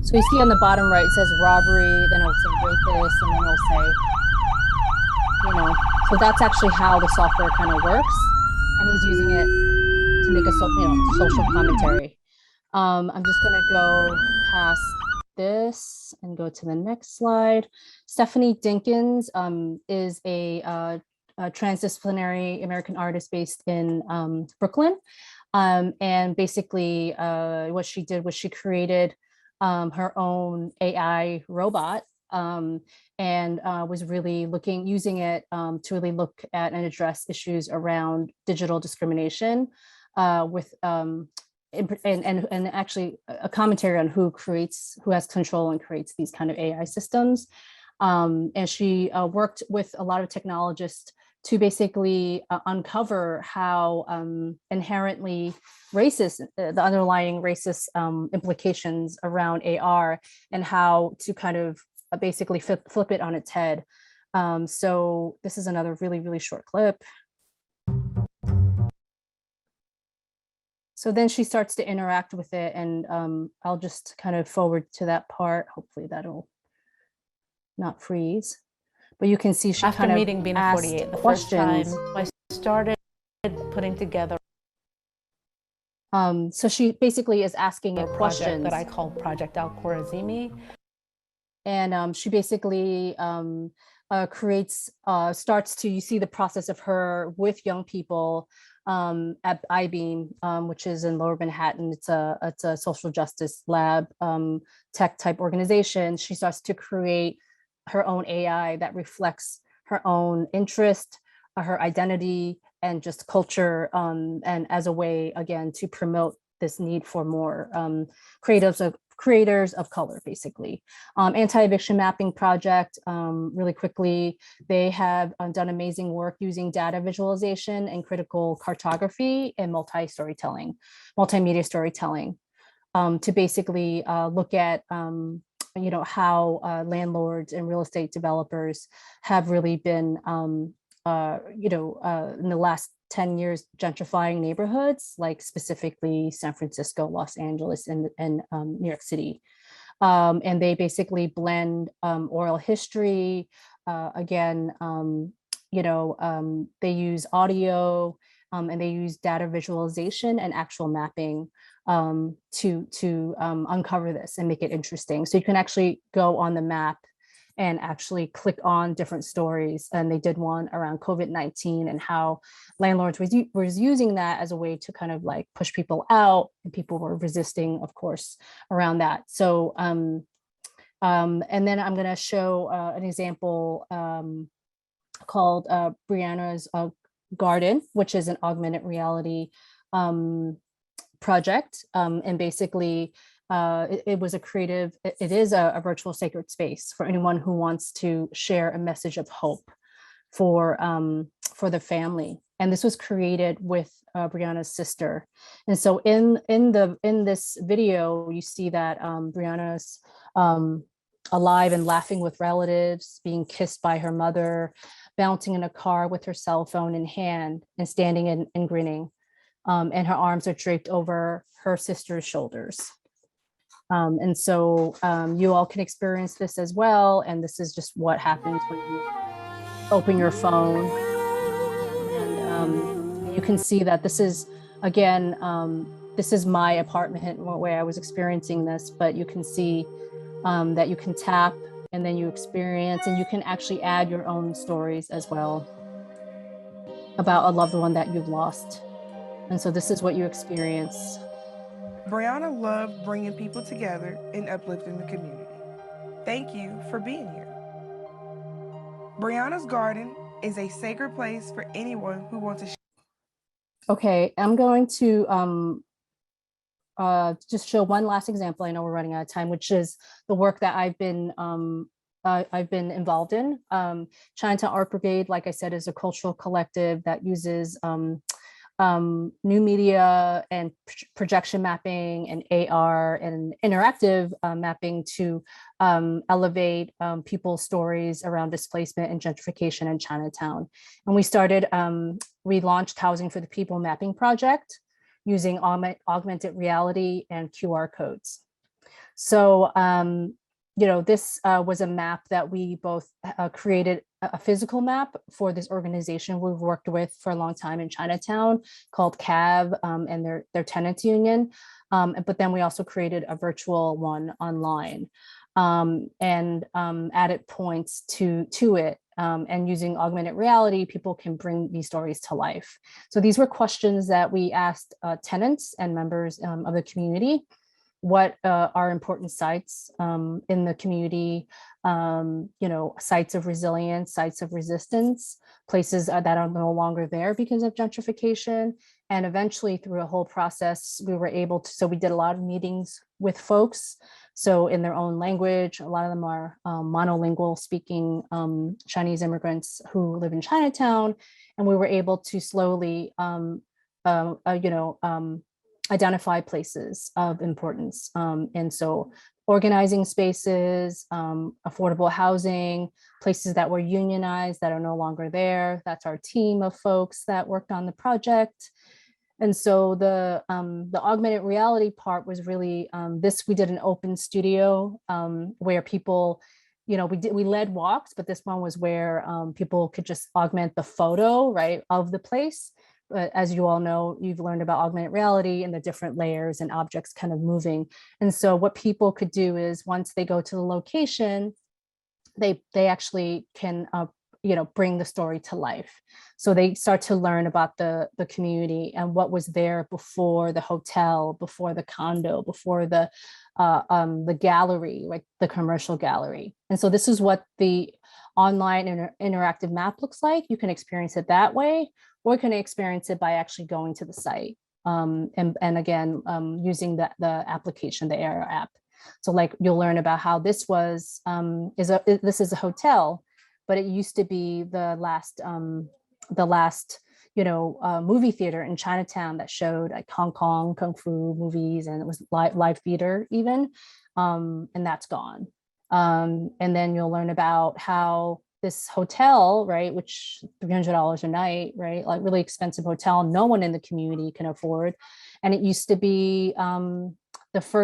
So you see on the bottom right, it says robbery, then it'll say rapist, and then it'll say, so that's actually how the software kind of works. And he's using it to make a social commentary. I'm just gonna go past this and go to the next slide. Stephanie Dinkins is a transdisciplinary American artist based in Brooklyn. And basically what she did was she created her own AI robot, and was really using it to really look at and address issues around digital discrimination, with and actually a commentary on who has control and creates these kind of AI systems. And she worked with a lot of technologists to basically uncover how inherently racist, the underlying racist implications around AR, and how to kind of basically flip it on its head. So this is another really, really short clip. So then she starts to interact with it, and I'll just kind of forward to that part. Hopefully that'll not freeze. But you can see she After kind of meeting Bina asked 48 the questions. first time, I started putting together So she basically is asking a it project questions that I call Project Al Khwarizmi. And she basically starts to, you see the process of her with young people at I-Beam, which is in Lower Manhattan. It's a social justice lab, tech type organization. She starts to create her own AI that reflects her own interest, her identity, and just culture, and as a way, again, to promote this need for more creators of color, basically. Anti-eviction mapping project, really quickly, they have done amazing work using data visualization and critical cartography and multimedia storytelling, to basically look at how landlords and real estate developers have really been, in the last 10 years, gentrifying neighborhoods, like specifically San Francisco, Los Angeles, and New York City. And they basically blend oral history, they use audio, and they use data visualization and actual mapping to uncover this and make it interesting. So you can actually go on the map and actually click on different stories. And they did one around COVID-19 and how landlords was using that as a way to kind of like push people out, and people were resisting, of course, around that. So, and then I'm gonna show an example called Brianna's Garden, which is an augmented reality project. And basically, it was a creative, it is a virtual sacred space for anyone who wants to share a message of hope for the family. And this was created with Brianna's sister. And so in this video, you see that Brianna's alive and laughing with relatives, being kissed by her mother, bouncing in a car with her cell phone in hand, and standing and grinning. And her arms are draped over her sister's shoulders. And so you all can experience this as well. And this is just what happens when you open your phone. And you can see that this is, again, this is my apartment where I was experiencing this, but you can see that you can tap and then you experience, and you can actually add your own stories as well about a loved one that you've lost. And so this is what you experience. Brianna loved bringing people together and uplifting the community. Thank you for being here. Brianna's garden is a sacred place for anyone who wants to. Okay, I'm going to just show one last example. I know we're running out of time, which is the work that I've been involved in. Chinatown Art Brigade, like I said, is a cultural collective that uses new media and projection mapping and AR and interactive mapping to elevate people's stories around displacement and gentrification in Chinatown. And we launched Housing for the People mapping project using augmented reality and QR codes. So, this was a map that we both created a physical map for this organization we've worked with for a long time in Chinatown called CAV and their tenants union. But then we also created a virtual one online and added points to it. And using augmented reality, people can bring these stories to life. So these were questions that we asked tenants and members of the community. What are important sites in the community, sites of resilience, sites of resistance, places that are no longer there because of gentrification. And eventually through a whole process, we were able to, so we did a lot of meetings with folks. So in their own language, a lot of them are monolingual speaking Chinese immigrants who live in Chinatown. And we were able to slowly, identify places of importance. And so organizing spaces, affordable housing, places that were unionized that are no longer there. That's our team of folks that worked on the project. And so the augmented reality part was really we did an open studio where people, we led walks, but this one was where people could just augment the photo, right, of the place. But as you all know, you've learned about augmented reality and the different layers and objects kind of moving. And so what people could do is once they go to the location, they actually can bring the story to life. So they start to learn about the community and what was there before the hotel, before the condo, before the gallery, like the commercial gallery. And so this is what the online interactive map looks like. You can experience it that way, or you can experience it by actually going to the site. And again, using the application, the AR app. So like you'll learn about how this was, this is a hotel, but it used to be the last movie theater in Chinatown that showed like Hong Kong Kung Fu movies, and it was live theater even, and that's gone. And then you'll learn about how this hotel, right, which $300 a night, right, like really expensive hotel, no one in the community can afford. And it used to be the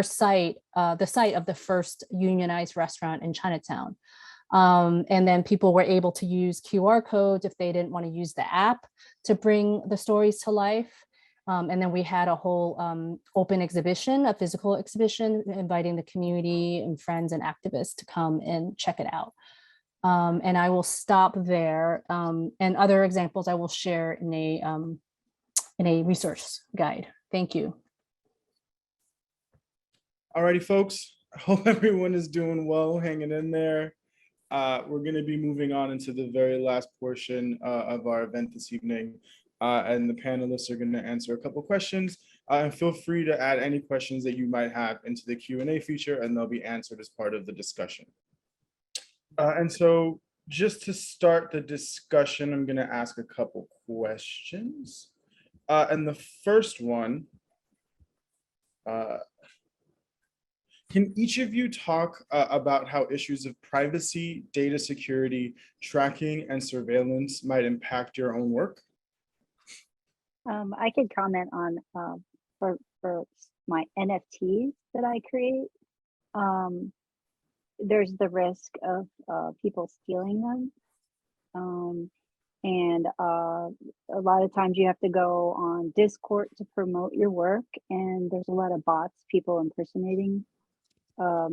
site of the first unionized restaurant in Chinatown. And then people were able to use QR codes if they didn't want to use the app to bring the stories to life. And then we had a whole open exhibition, a physical exhibition, inviting the community and friends and activists to come and check it out. And I will stop there. And other examples I will share in a resource guide. Thank you. Alrighty, folks. I hope everyone is doing well, hanging in there. We're going to be moving on into the very last portion of our event this evening. And the panelists are going to answer a couple questions. And feel free to add any questions that you might have into the Q&A feature, and they'll be answered as part of the discussion. And so just to start the discussion, I'm going to ask a couple questions. And the first one, can each of you talk about how issues of privacy, data security, tracking, and surveillance might impact your own work? I could comment on for my NFTs that I create. There's the risk of people stealing them. And a lot of times you have to go on Discord to promote your work, and there's a lot of bots, people impersonating or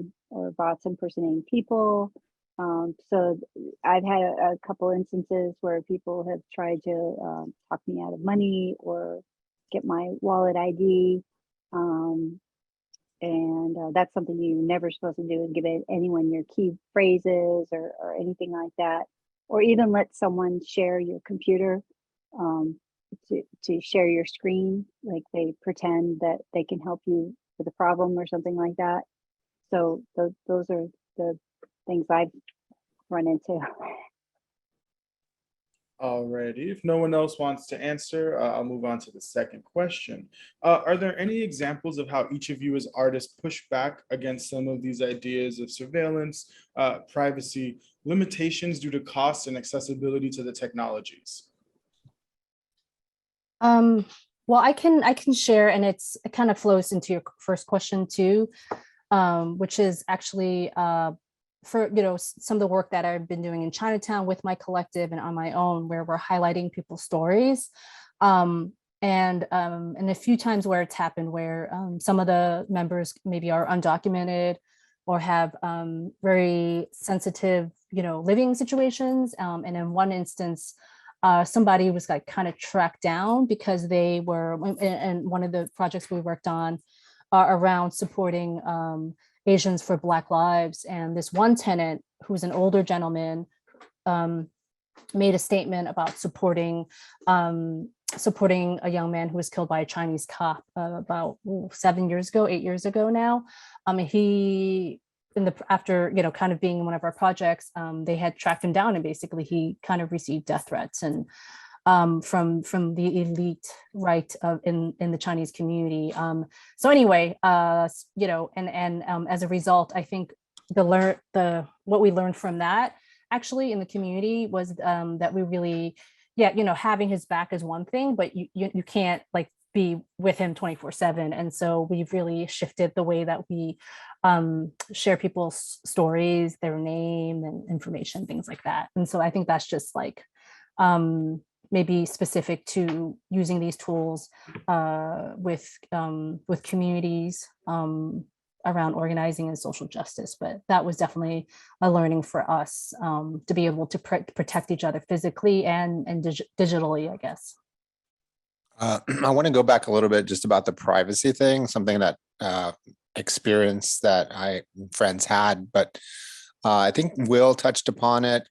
bots impersonating people. So I've had a couple instances where people have tried to talk me out of money or get my wallet ID. And that's something you're never supposed to do, is give anyone your key phrases or anything like that, or even let someone share your computer to share your screen, like they pretend that they can help you with a problem or something like that. So those are the things I've run into. Alrighty, if no one else wants to answer, I'll move on to the second question. Are there any examples of how each of you as artists push back against some of these ideas of surveillance, privacy, limitations due to cost and accessibility to the technologies? Well, I can share, and it kind of flows into your first question too, which is actually for some of the work that I've been doing in Chinatown with my collective and on my own, where we're highlighting people's stories, and a few times where it's happened, where some of the members maybe are undocumented or have very sensitive living situations, and in one instance somebody was like kind of tracked down because they were, and one of the projects we worked on around supporting Asians for Black Lives. And this one tenant, who's an older gentleman, made a statement about supporting a young man who was killed by a Chinese cop about 8 years ago now. He, after kind of being in one of our projects, they had tracked him down, and basically he kind of received death threats and from the elite right in the Chinese community. So anyway, and as a result, I think what we learned from that actually in the community was that we really, having his back is one thing, but you can't like be with him 24/7. And so we've really shifted the way that we share people's stories, their name and information, things like that. And so I think that's just like maybe specific to using these tools with communities around organizing and social justice. But that was definitely a learning for us, to be able to protect each other physically and digitally, I guess. I want to go back a little bit just about the privacy thing, something that experience that friends had, but I think Will touched upon it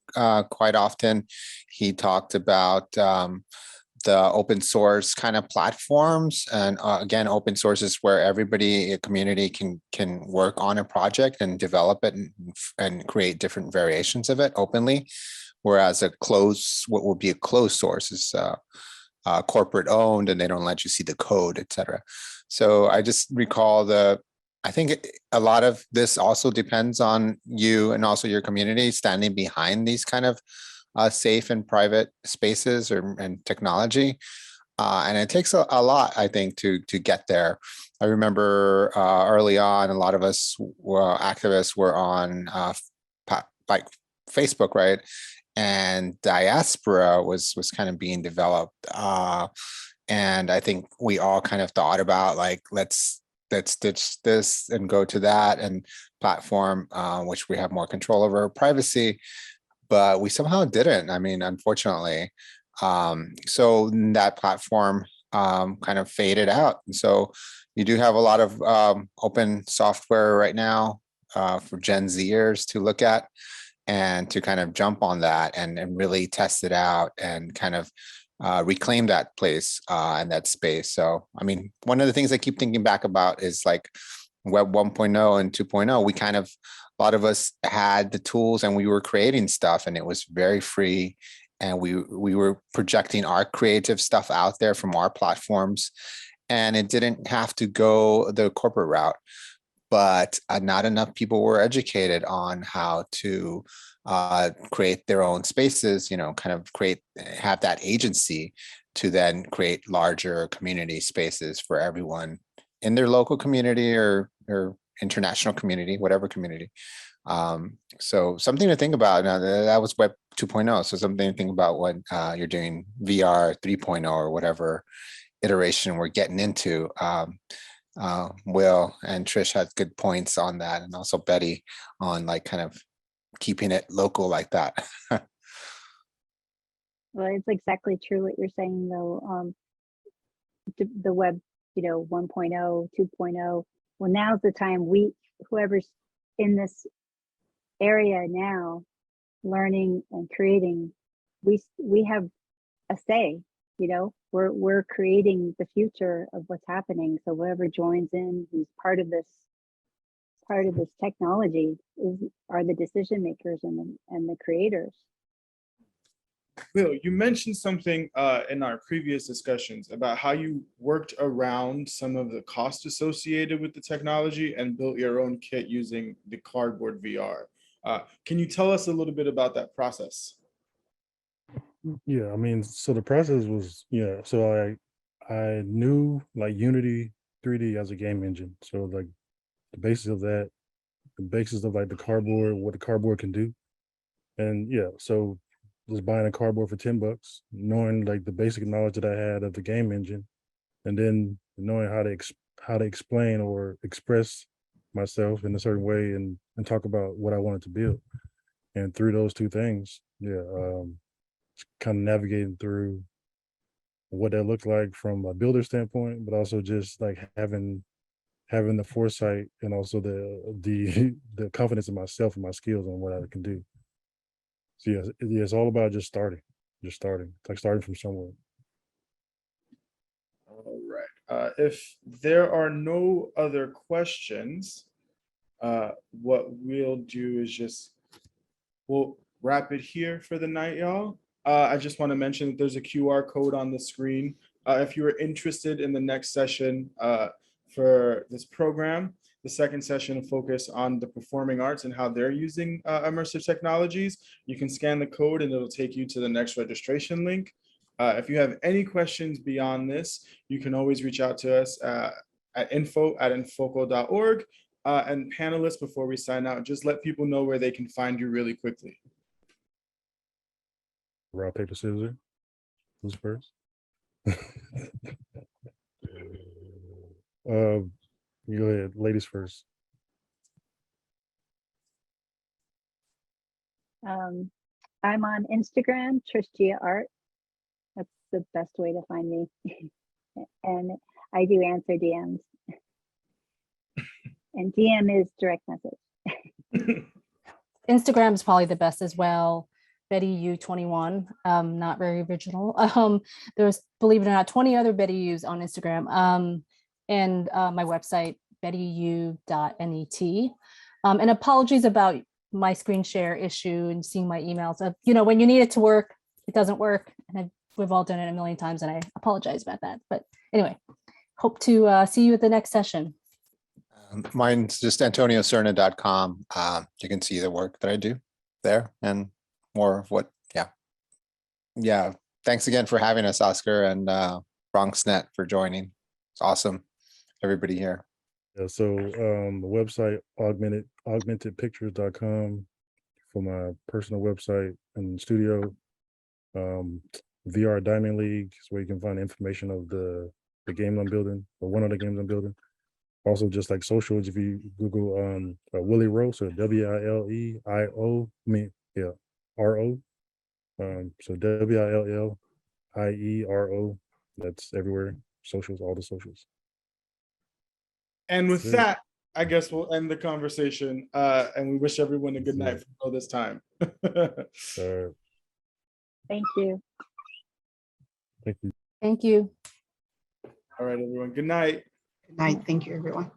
quite often. He talked about the open source kind of platforms, and again, open source is where everybody, a community can work on a project and develop it and create different variations of it openly, whereas what would be a closed source is corporate owned, and they don't let you see the code, etc. So I just recall I think a lot of this also depends on you and also your community standing behind these kind of safe and private spaces and technology. And it takes a lot, I think, to get there. I remember early on, a lot of us activists were on like Facebook, right? And diaspora was kind of being developed. And I think we all kind of thought about like, let's ditch this and go to that and platform, which we have more control over privacy, but we somehow didn't. I mean, unfortunately. So that platform kind of faded out. And so you do have a lot of open software right now for Gen Zers to look at and to kind of jump on that and really test it out and kind of reclaim that place and that space. So, I mean, one of the things I keep thinking back about is like Web 1.0 and 2.0, we kind of, a lot of us had the tools and we were creating stuff and it was very free. And we were projecting our creative stuff out there from our platforms. And it didn't have to go the corporate route. But not enough people were educated on how to create their own spaces, you know, kind of have that agency to then create larger community spaces for everyone in their local community or international community, whatever community. So something to think about. Now that was Web 2.0. So something to think about when you're doing VR 3.0 or whatever iteration we're getting into. Will and Trish had good points on that, and also Betty on like kind of keeping it local like that. Well, it's exactly true what you're saying, though. The web, 1.0, 2.0. Well, now's the time. Whoever's in this area now, learning and creating, we have a say. We're creating the future of what's happening. So whoever joins in, who's part of this technology, are the decision makers and the creators. Will, you mentioned something in our previous discussions about how you worked around some of the cost associated with the technology and built your own kit using the cardboard VR. Can you tell us a little bit about that process? Yeah, I mean, so the process was, so I knew like Unity 3D as a game engine. So like the basis of that, the basis of like the cardboard, what the cardboard can do. And yeah, so just buying a cardboard for $10, knowing like the basic knowledge that I had of the game engine, and then knowing how to explain or express myself in a certain way and talk about what I wanted to build. And through those two things, kind of navigating through what that looked like from a builder standpoint, but also just like having the foresight and also the confidence in myself and my skills on what I can do. So yeah, it's all about just starting. It's like starting from somewhere. All right. If there are no other questions, what we'll do is we'll wrap it here for the night, y'all. I just want to mention that there's a QR code on the screen. If you are interested in the next session for this program, the second session will focus on the performing arts and how they're using immersive technologies. You can scan the code and it'll take you to the next registration link. If you have any questions beyond this, you can always reach out to us at info@infoco.org. And panelists, before we sign out, just let people know where they can find you really quickly. Rock, paper, scissors. Who's first? Go ahead, ladies first. I'm on Instagram, Trish Gia Art. That's the best way to find me. And I do answer DMs. And DM is direct message. Instagram is probably the best as well. Betty U21, not very original. There's, believe it or not, 20 other Betty U's on Instagram. And my website, bettyu.net. And apologies about my screen share issue and seeing my emails. When you need it to work, it doesn't work. And we've all done it a million times, and I apologize about that. But anyway, hope to see you at the next session. Mine's just antonioserna.com. You can see the work that I do there and more of what, yeah. Thanks again for having us, Oscar, and BronxNet for joining. It's awesome, everybody here. Yeah, so the website augmentedpictures.com for my personal website and studio. VR Diamond League is where you can find information of the game I'm building, or one of the games I'm building. Also, just like socials, if you Google Willie Rowe, so WILEIO, RO. So WILLIERO. That's everywhere. Socials, all the socials. And with that, I guess we'll end the conversation. And we wish everyone a good night for all this time. Thank you. Thank you. Thank you. All right, everyone. Good night. Good night. Thank you, everyone.